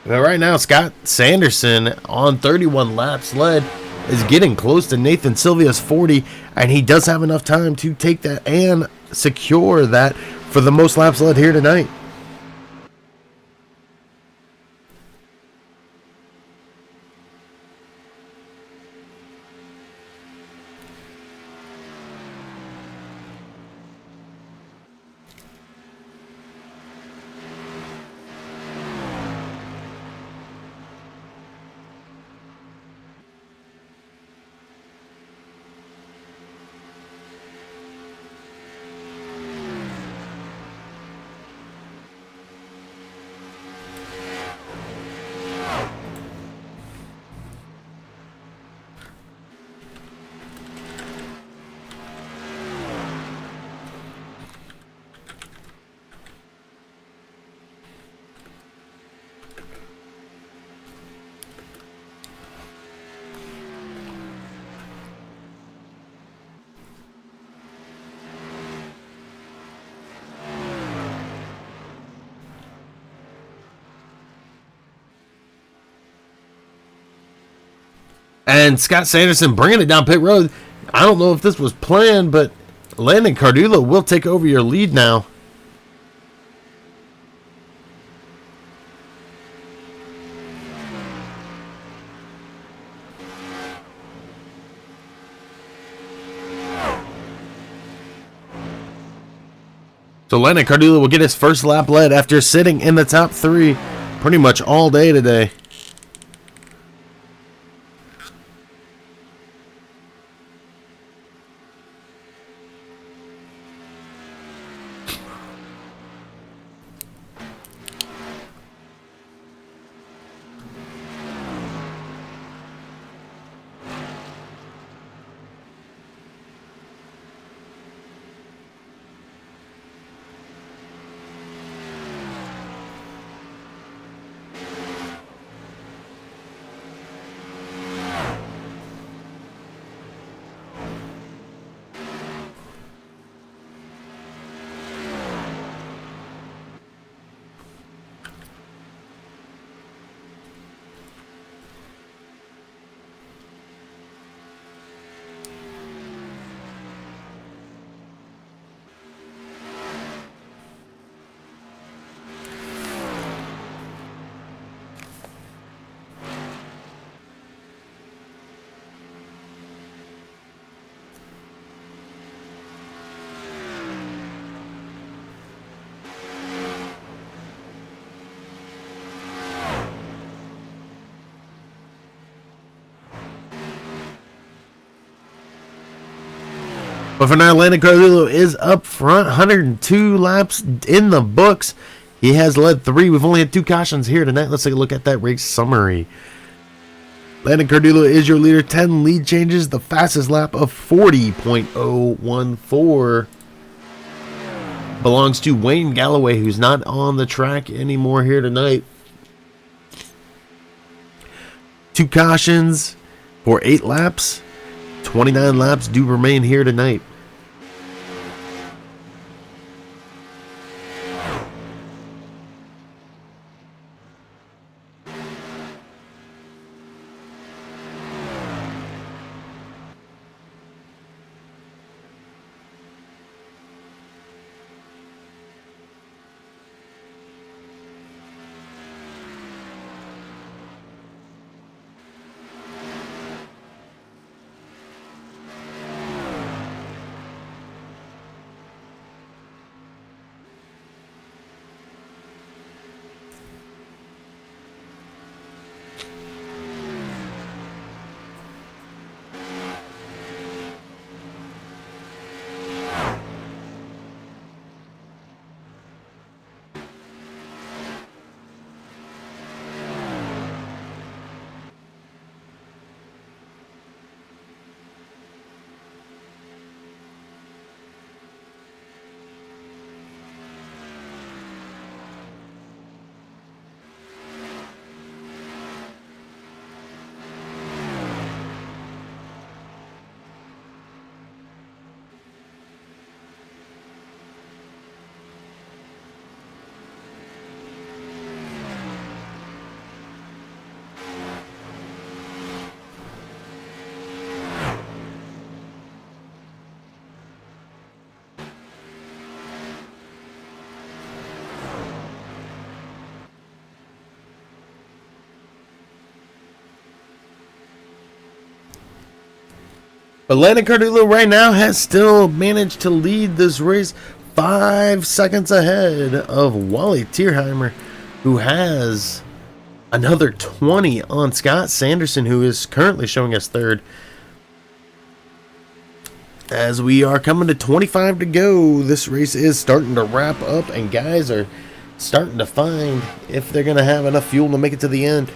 But right now, Scott Sanderson on 31 laps led is getting close to Nathan Sylvia's 40, and he does have enough time to take that and secure that for the most laps led here tonight. And Scott Sanderson bringing it down pit road. I don't know if this was planned, but Landon Cardullo will take over your lead now. So Landon Cardullo will get his first lap led after sitting in the top three pretty much all day today. But for now, Landon Cardullo is up front, 102 laps in the books. He has led 3. We've only had 2 cautions here tonight. Let's take a look at that race summary. Landon Cardullo is your leader, 10 lead changes, the fastest lap of 40.014. belongs to Wayne Galloway, who's not on the track anymore here tonight. 2 cautions for 8 laps. 29 laps do remain here tonight. But Landon Cardullo right now has still managed to lead this race 5 seconds ahead of Wally Tierheimer, who has another 20 on Scott Sanderson, who is currently showing us third. As we are coming to 25 to go, this race is starting to wrap up, and guys are starting to find if they're going to have enough fuel to make it to the end.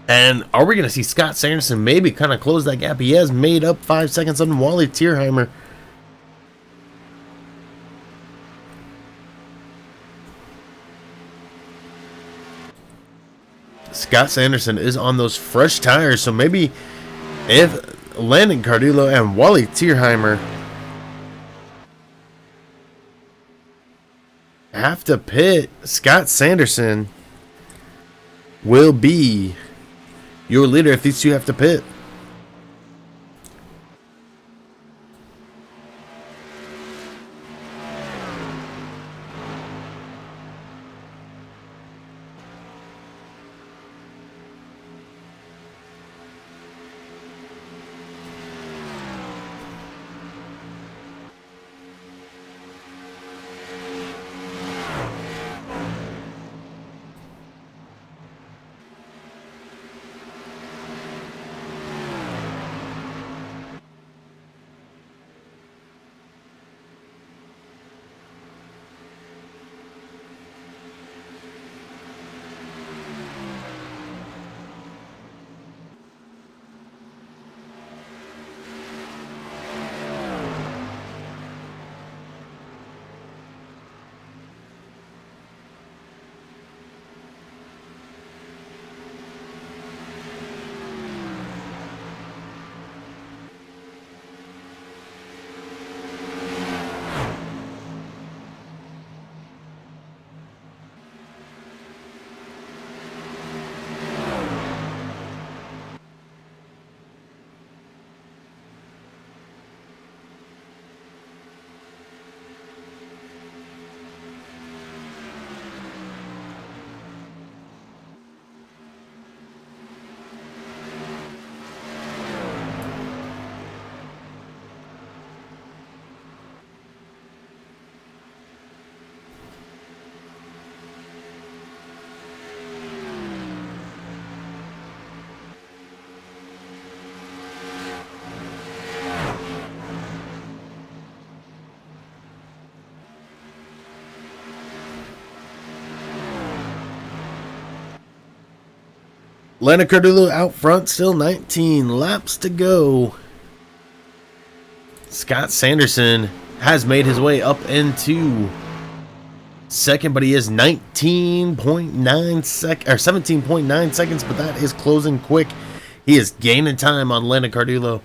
And are we going to see Scott Sanderson maybe kind of close that gap? He has made up 5 seconds on Wally Tierheimer. Scott Sanderson is on those fresh tires, so maybe if Landon Cardullo and Wally Tierheimer have to pit, Scott Sanderson will be your leader if these two have to pit. Lando Cardullo out front, still 19 laps to go. Scott Sanderson has made his way up into second, but he is 19.9 17.9 seconds, but that is closing quick. He is gaining time on Lando Cardullo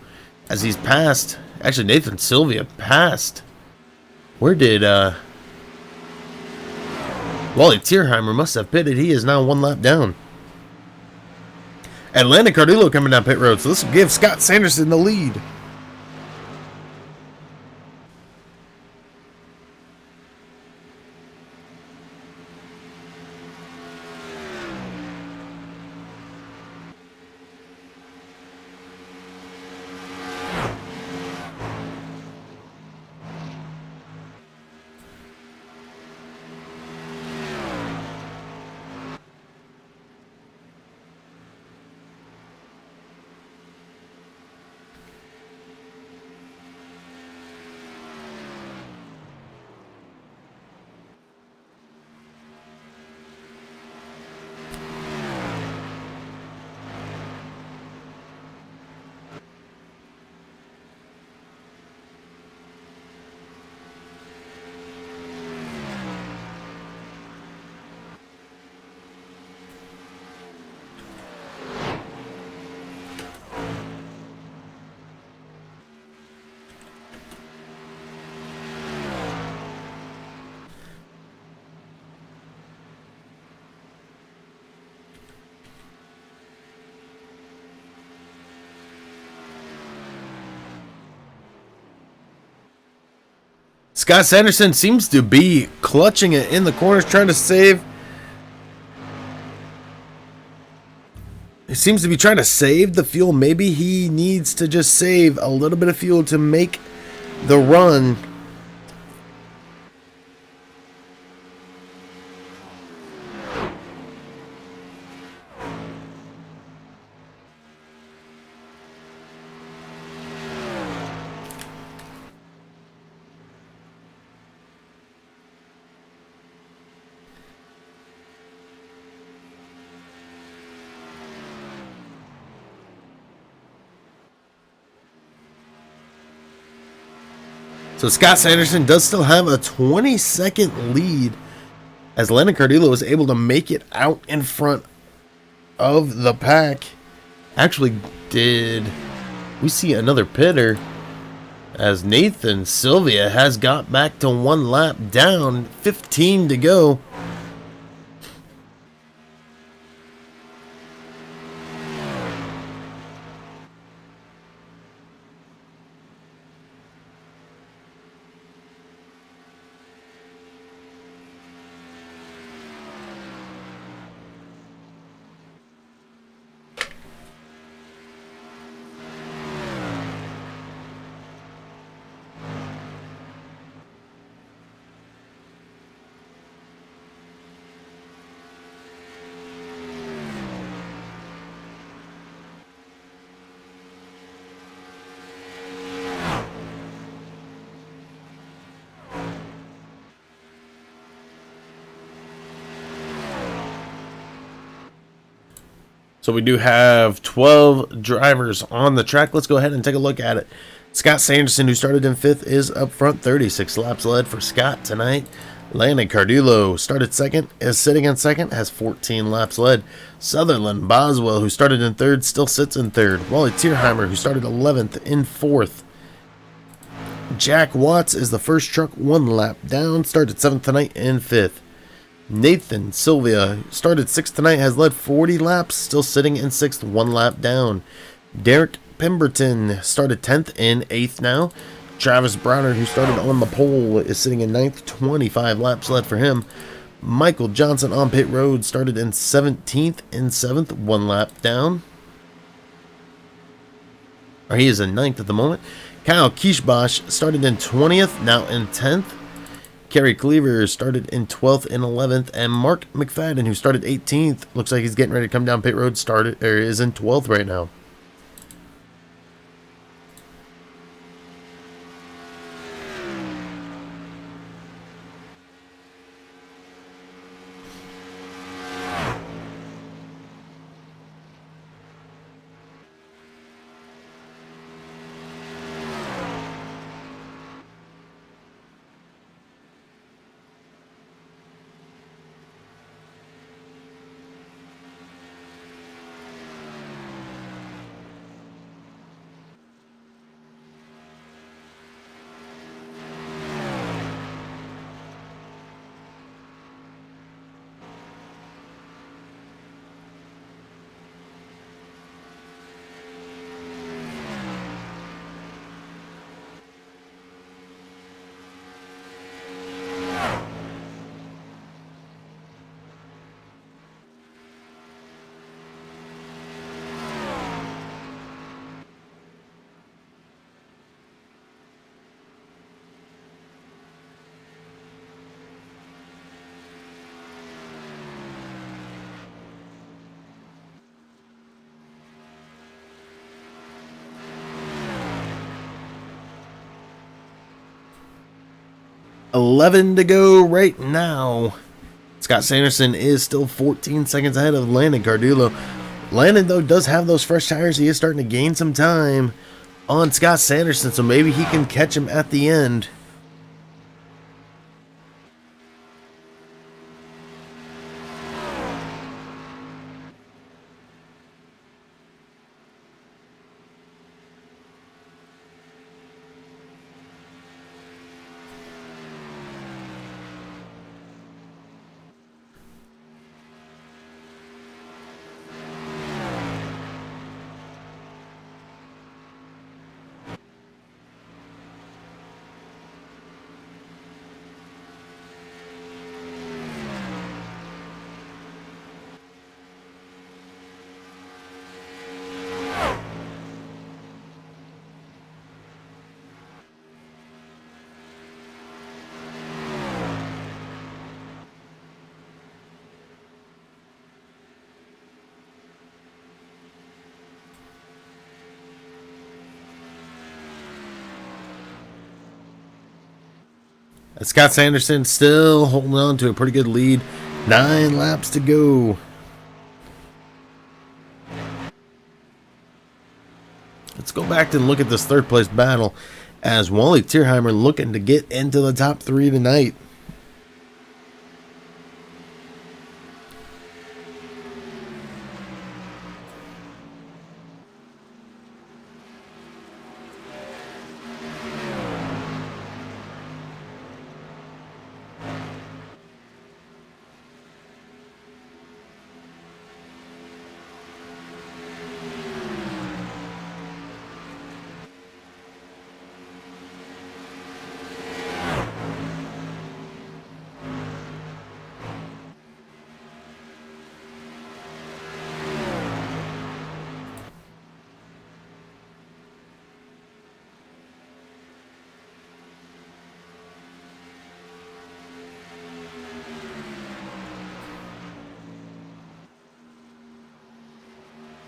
as he's passed. Actually, Nathan Sylvia passed. Where did Wally Tierheimer must have pitted. He is now 1 lap down. And Lando Cardullo coming down pit road, so this will give Scott Sanderson the lead. Scott Sanderson seems to be clutching it in the corners, trying to save. He seems to be trying to save the fuel. Maybe he needs to just save a little bit of fuel to make the run. So Scott Sanderson does still have a 20-second lead as Lando Cardullo was able to make it out in front of the pack. Actually, did we see another pitter as Nathan Sylvia has got back to 1 lap down, 15 to go. So we do have 12 drivers on the track. Let's go ahead and take a look at it. Scott Sanderson, who started in 5th, is up front. 36 laps led for Scott tonight. Lando Cardullo started second, is sitting in second, has 14 laps led. Sutherland Boswell, who started in 3rd, still sits in 3rd. Wally Tierheimer, who started 11th, in 4th. Jack Watts is the first truck, 1 lap down, started 7th tonight in 5th. Nathan Sylvia started 6th tonight, has led 40 laps, still sitting in 6th, 1 lap down. Derek Pemberton started 10th in 8th now. Travis Browner, who started on the pole, is sitting in 9th, 25 laps led for him. Michael Johnson on pit road started in 17th in 7th, 1 lap down. Or he is in 9th at the moment. Kyle Kishbosh started in 20th, now in 10th. Kerry Cleaver started in 12th and 11th, and Mark McFadden, who started 18th, looks like he's getting ready to come down pit road, is in 12th right now. 11 to go right now. Scott Sanderson is still 14 seconds ahead of Landon Cardullo. Landon, though, does have those fresh tires. He is starting to gain some time on Scott Sanderson, so maybe he can catch him at the end. Scott Sanderson still holding on to a pretty good lead. 9 laps to go. Let's go back and look at this third place battle as Wally Tierheimer looking to get into the top 3 tonight.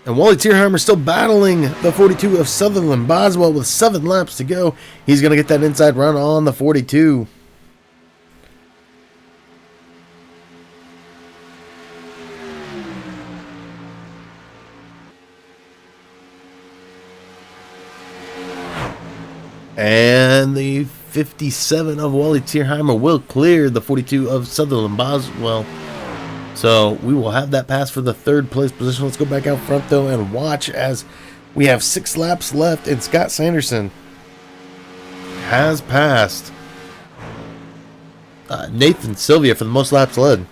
And Wally Tierheimer still battling the 42 of Sutherland Boswell with 7 laps to go. He's going to get that inside run on the 42. And the 57 of Wally Tierheimer will clear the 42 of Sutherland Boswell. So we will have that pass for the third place position. Let's go back out front, though, and watch as we have 6 laps left, and Scott Sanderson has passed Nathan Sylvia for the most laps led.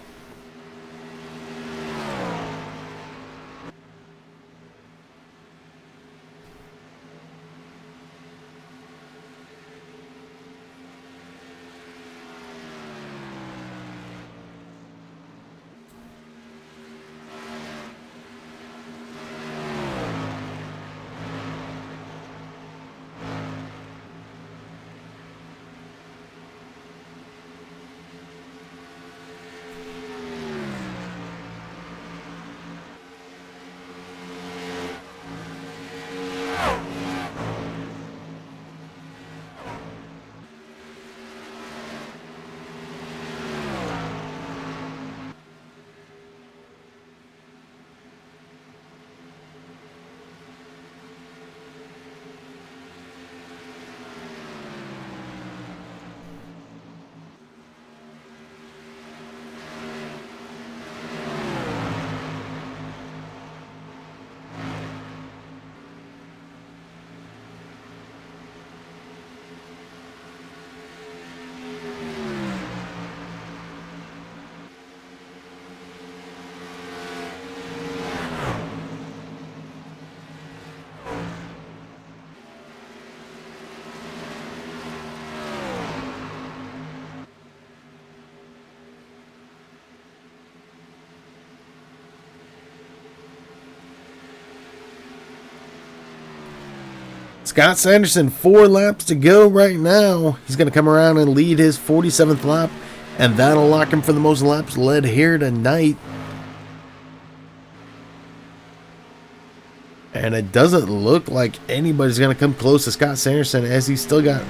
Scott Sanderson, 4 laps to go right now. He's going to come around and lead his 47th lap, and that'll lock him for the most laps led here tonight. And it doesn't look like anybody's going to come close to Scott Sanderson, as he's still got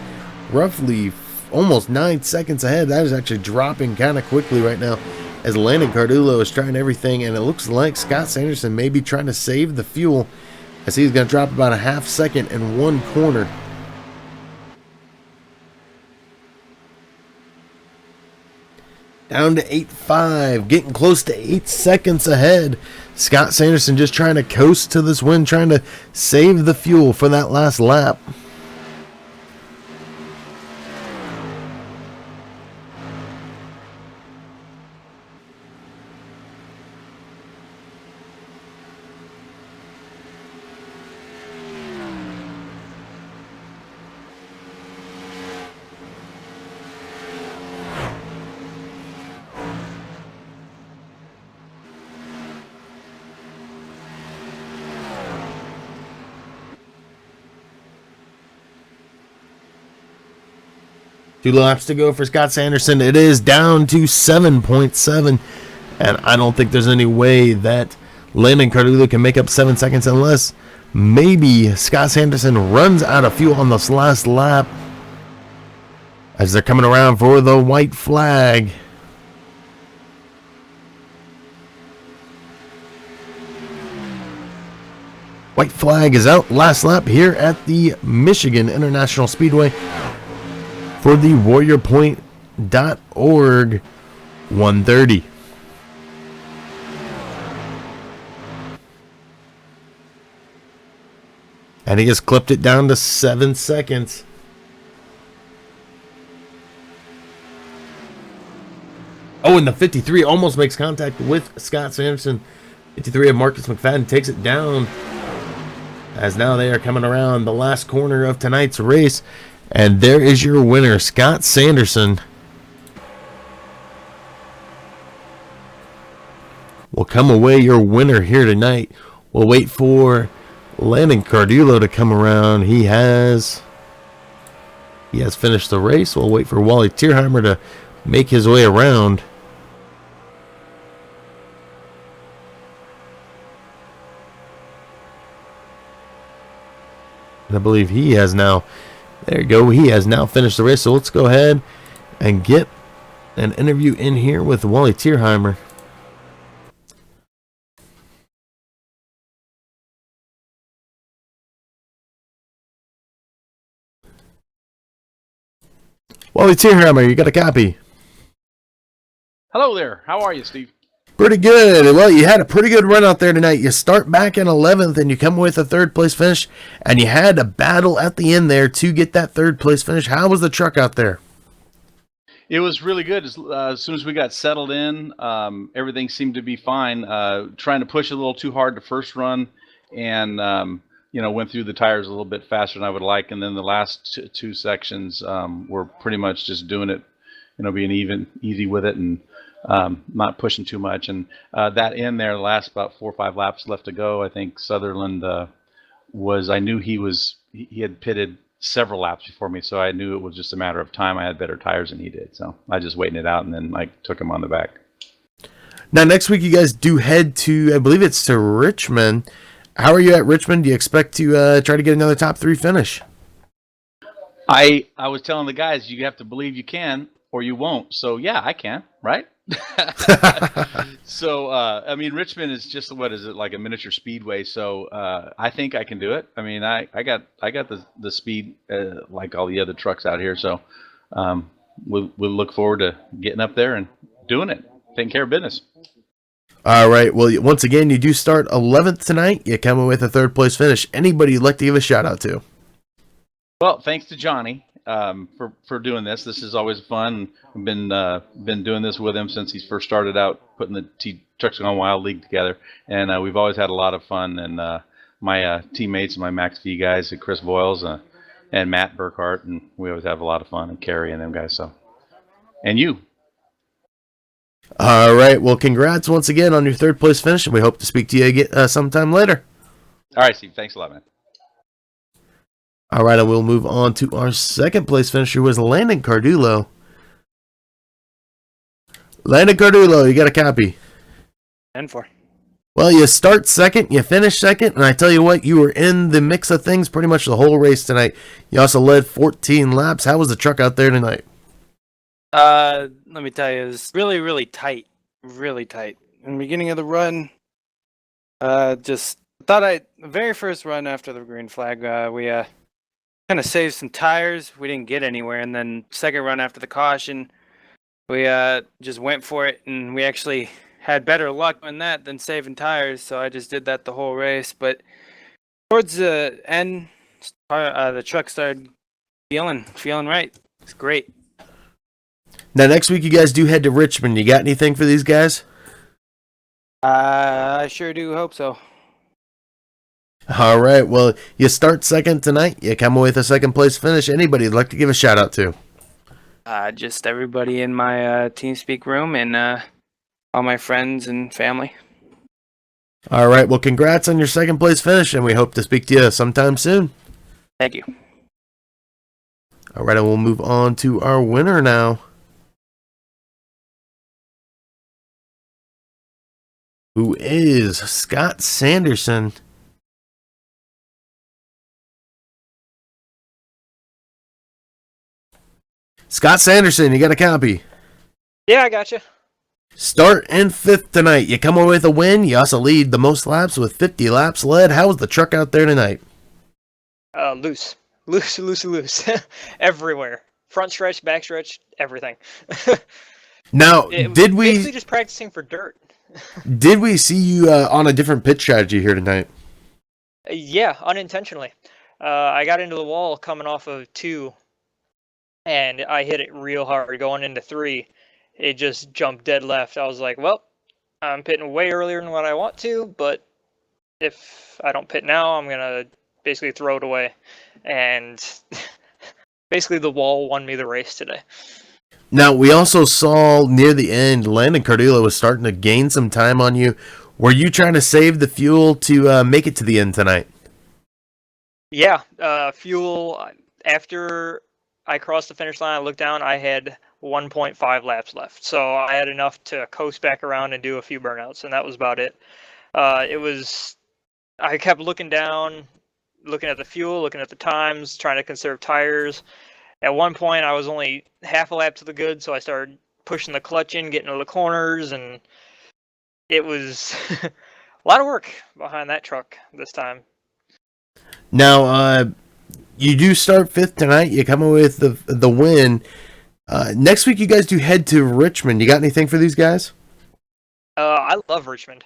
roughly almost 9 seconds ahead. That is actually dropping kind of quickly right now as Landon Cardulo is trying everything, and it looks like Scott Sanderson may be trying to save the fuel as he's going to drop about a half second in one corner. Down to 8.5, getting close to 8 seconds ahead. Scott Sanderson just trying to coast to this win, trying to save the fuel for that last lap. Two laps to go for Scott Sanderson. It is down to 7.7, and I don't think there's any way that Landon Cardulo can make up 7 seconds unless maybe Scott Sanderson runs out of fuel on this last lap as they're coming around for the white flag. White flag is out last lap here at the Michigan International Speedway for the WarriorPoint.org 130. And he has clipped it down to 7 seconds. Oh, and the 53 almost makes contact with Scott Sanderson. 53 of Marcus McFadden takes it down, as now they are coming around the last corner of tonight's race. And there is your winner, Scott Sanderson. Will come away your winner here tonight. We'll wait for Landon Cardulo to come around. He has finished the race. We'll wait for Wally Tierheimer to make his way around. And I believe he has now... There you go. He has now finished the race. So let's go ahead and get an interview in here with Wally Tierheimer. Wally Tierheimer, you got a copy? Hello there. How are you, Steve? Pretty good. Well, you had a pretty good run out there tonight. You start back in 11th and you come with a third place finish, and you had a battle at the end there to get that third place finish. How was the truck out there? It was really good. As soon as we got settled in, everything seemed to be fine. Trying to push a little too hard the first run, and went through the tires a little bit faster than I would like. And then the last two sections were pretty much just doing it, being easy with it, and not pushing too much. And that end there, the last about 4 or 5 laps left to go, I think Sutherland I knew he had pitted several laps before me, so I knew it was just a matter of time. I had better tires than he did, so I just waiting it out, and then I took him on the back. Now next week you guys do head to, I believe it's to Richmond. How are you at Richmond? Do you expect to try to get another top 3 finish? I was telling the guys, you have to believe you can or you won't. So yeah, I can, right? So Richmond is just, what is it, like a miniature speedway? So I think I can do it. I mean, I got the speed like all the other trucks out here. So we'll look forward to getting up there and doing it, taking care of business. All right. Well, once again, you do start 11th tonight. You come with a third place finish. Anybody you'd like to give a shout out to? Well, thanks to Johnny for doing this. This is always fun. I've been doing this with him since he first started out putting the Trucks Gone Wild League together, and we've always had a lot of fun. And my teammates, my Max V guys, Chris Voiles and Matt Burkhart, and we always have a lot of fun, and Kerry and them guys. So, and you. All right. Well, congrats once again on your third place finish, and we hope to speak to you again sometime later. All right, Steve. Thanks a lot, man. All right, and we'll move on to our second place finisher, was Landon Cardulo. Landon Cardulo, you got a copy? 10-4. Well, you start second, you finish second, and I tell you what, you were in the mix of things pretty much the whole race tonight. You also led 14 laps. How was the truck out there tonight? Let me tell you, it was really, really tight. Really tight. In the beginning of the run, just thought the very first run after the green flag, we kind of saved some tires. We didn't get anywhere. And then second run after the caution, we just went for it, and we actually had better luck on that than saving tires. So I just did that the whole race. But towards the end, the truck started feeling right. It's great. Now, next week, you guys do head to Richmond. You got anything for these guys? I sure do hope so. All right. Well, you start second tonight. You come away with a second place finish. Anybody you'd like to give a shout out to? Just everybody in my TeamSpeak room and all my friends and family. All right. Well, congrats on your second place finish, and we hope to speak to you sometime soon. Thank you. All right. And we'll move on to our winner now, who is Scott Sanderson. Scott Sanderson, you got a copy? Yeah, I got you. Start in fifth tonight. You come away with a win. You also lead the most laps with 50 laps led. How was the truck out there tonight? Loose. Everywhere. Front stretch, back stretch, everything. Now, did we basically just practicing for dirt? Did we see you on a different pit strategy here tonight? Yeah, unintentionally. I got into the wall coming off of 2, and I hit it real hard going into 3. It just jumped dead left. I was like, well, I'm pitting way earlier than what I want to, but if I don't pit now, I'm going to basically throw it away. And basically the wall won me the race today. Now, we also saw near the end, Landon Cardillo was starting to gain some time on you. Were you trying to save the fuel to make it to the end tonight? Yeah, fuel. After I crossed the finish line, I looked down, I had 1.5 laps left. So I had enough to coast back around and do a few burnouts, and that was about it. I kept looking down, looking at the fuel, looking at the times, trying to conserve tires. At one point, I was only half a lap to the good, so I started pushing the clutch in, getting into the corners, and it was a lot of work behind that truck this time. Now, you do start fifth tonight. You come away with the win. Next week, you guys do head to Richmond. You got anything for these guys? I love Richmond.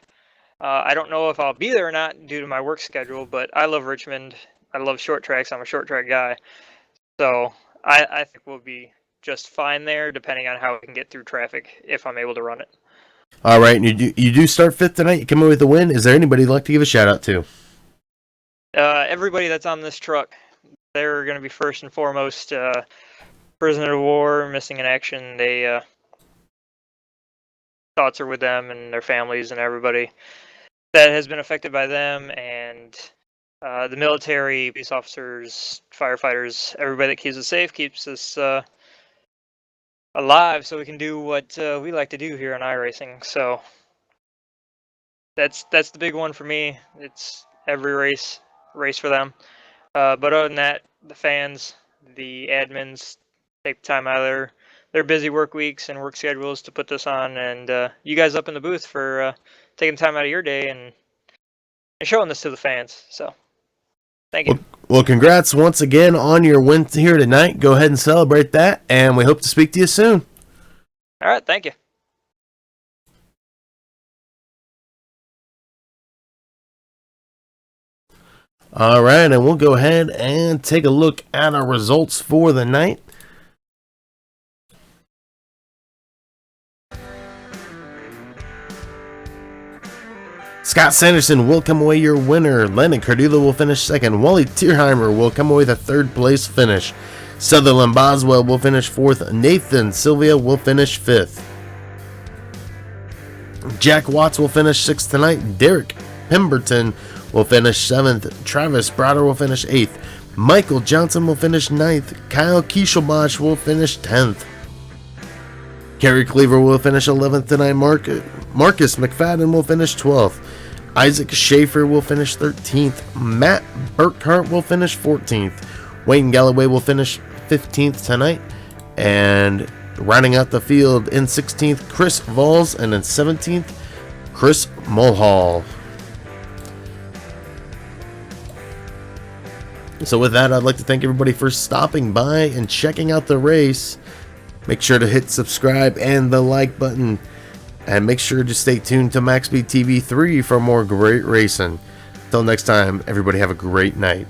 I don't know if I'll be there or not due to my work schedule, but I love Richmond. I love short tracks. I'm a short track guy. So I think we'll be just fine there, depending on how we can get through traffic, if I'm able to run it. All right, and you do start fifth tonight. You come away with the win. Is there anybody you'd like to give a shout out to? Everybody that's on this truck, they're going to be first and foremost prisoner of war, missing in action. They thoughts are with them and their families and everybody that has been affected by them, and the military, police officers, firefighters, everybody that keeps us safe, keeps us alive, so we can do what we like to do here on iRacing. So that's the big one for me. It's every race for them. But other than that, the fans, the admins take time out of their busy work weeks and work schedules to put this on, and you guys up in the booth for taking time out of your day and showing this to the fans. So thank you. Well, congrats once again on your win here tonight. Go ahead and celebrate that, and we hope to speak to you soon. All right, thank you. All right, and we'll go ahead and take a look at our results for the night. Scott Sanderson will come away your winner. Landon Cardillo will finish second. Wally Tierheimer will come away with a third place finish. Sutherland Boswell will finish fourth. Nathan Sylvia will finish fifth. Jack Watts will finish sixth tonight. Derek Pemberton will finish seventh. Travis Broder will finish eighth. Michael Johnson will finish ninth. Kyle Kieshelbosch will finish 10th. Kerry Cleaver will finish 11th tonight. Marcus McFadden will finish 12th. Isaac Schaefer will finish 13th. Matt Burkhart will finish 14th. Wayne Galloway will finish 15th tonight. And Rounding out the field in 16th, Chris Vols, and in 17th, Chris Mulhall. So with that, I'd like to thank everybody for stopping by and checking out the race. Make sure to hit subscribe and the like button. And make sure to stay tuned to MaxSpeed TV 3 for more great racing. Until next time, everybody have a great night.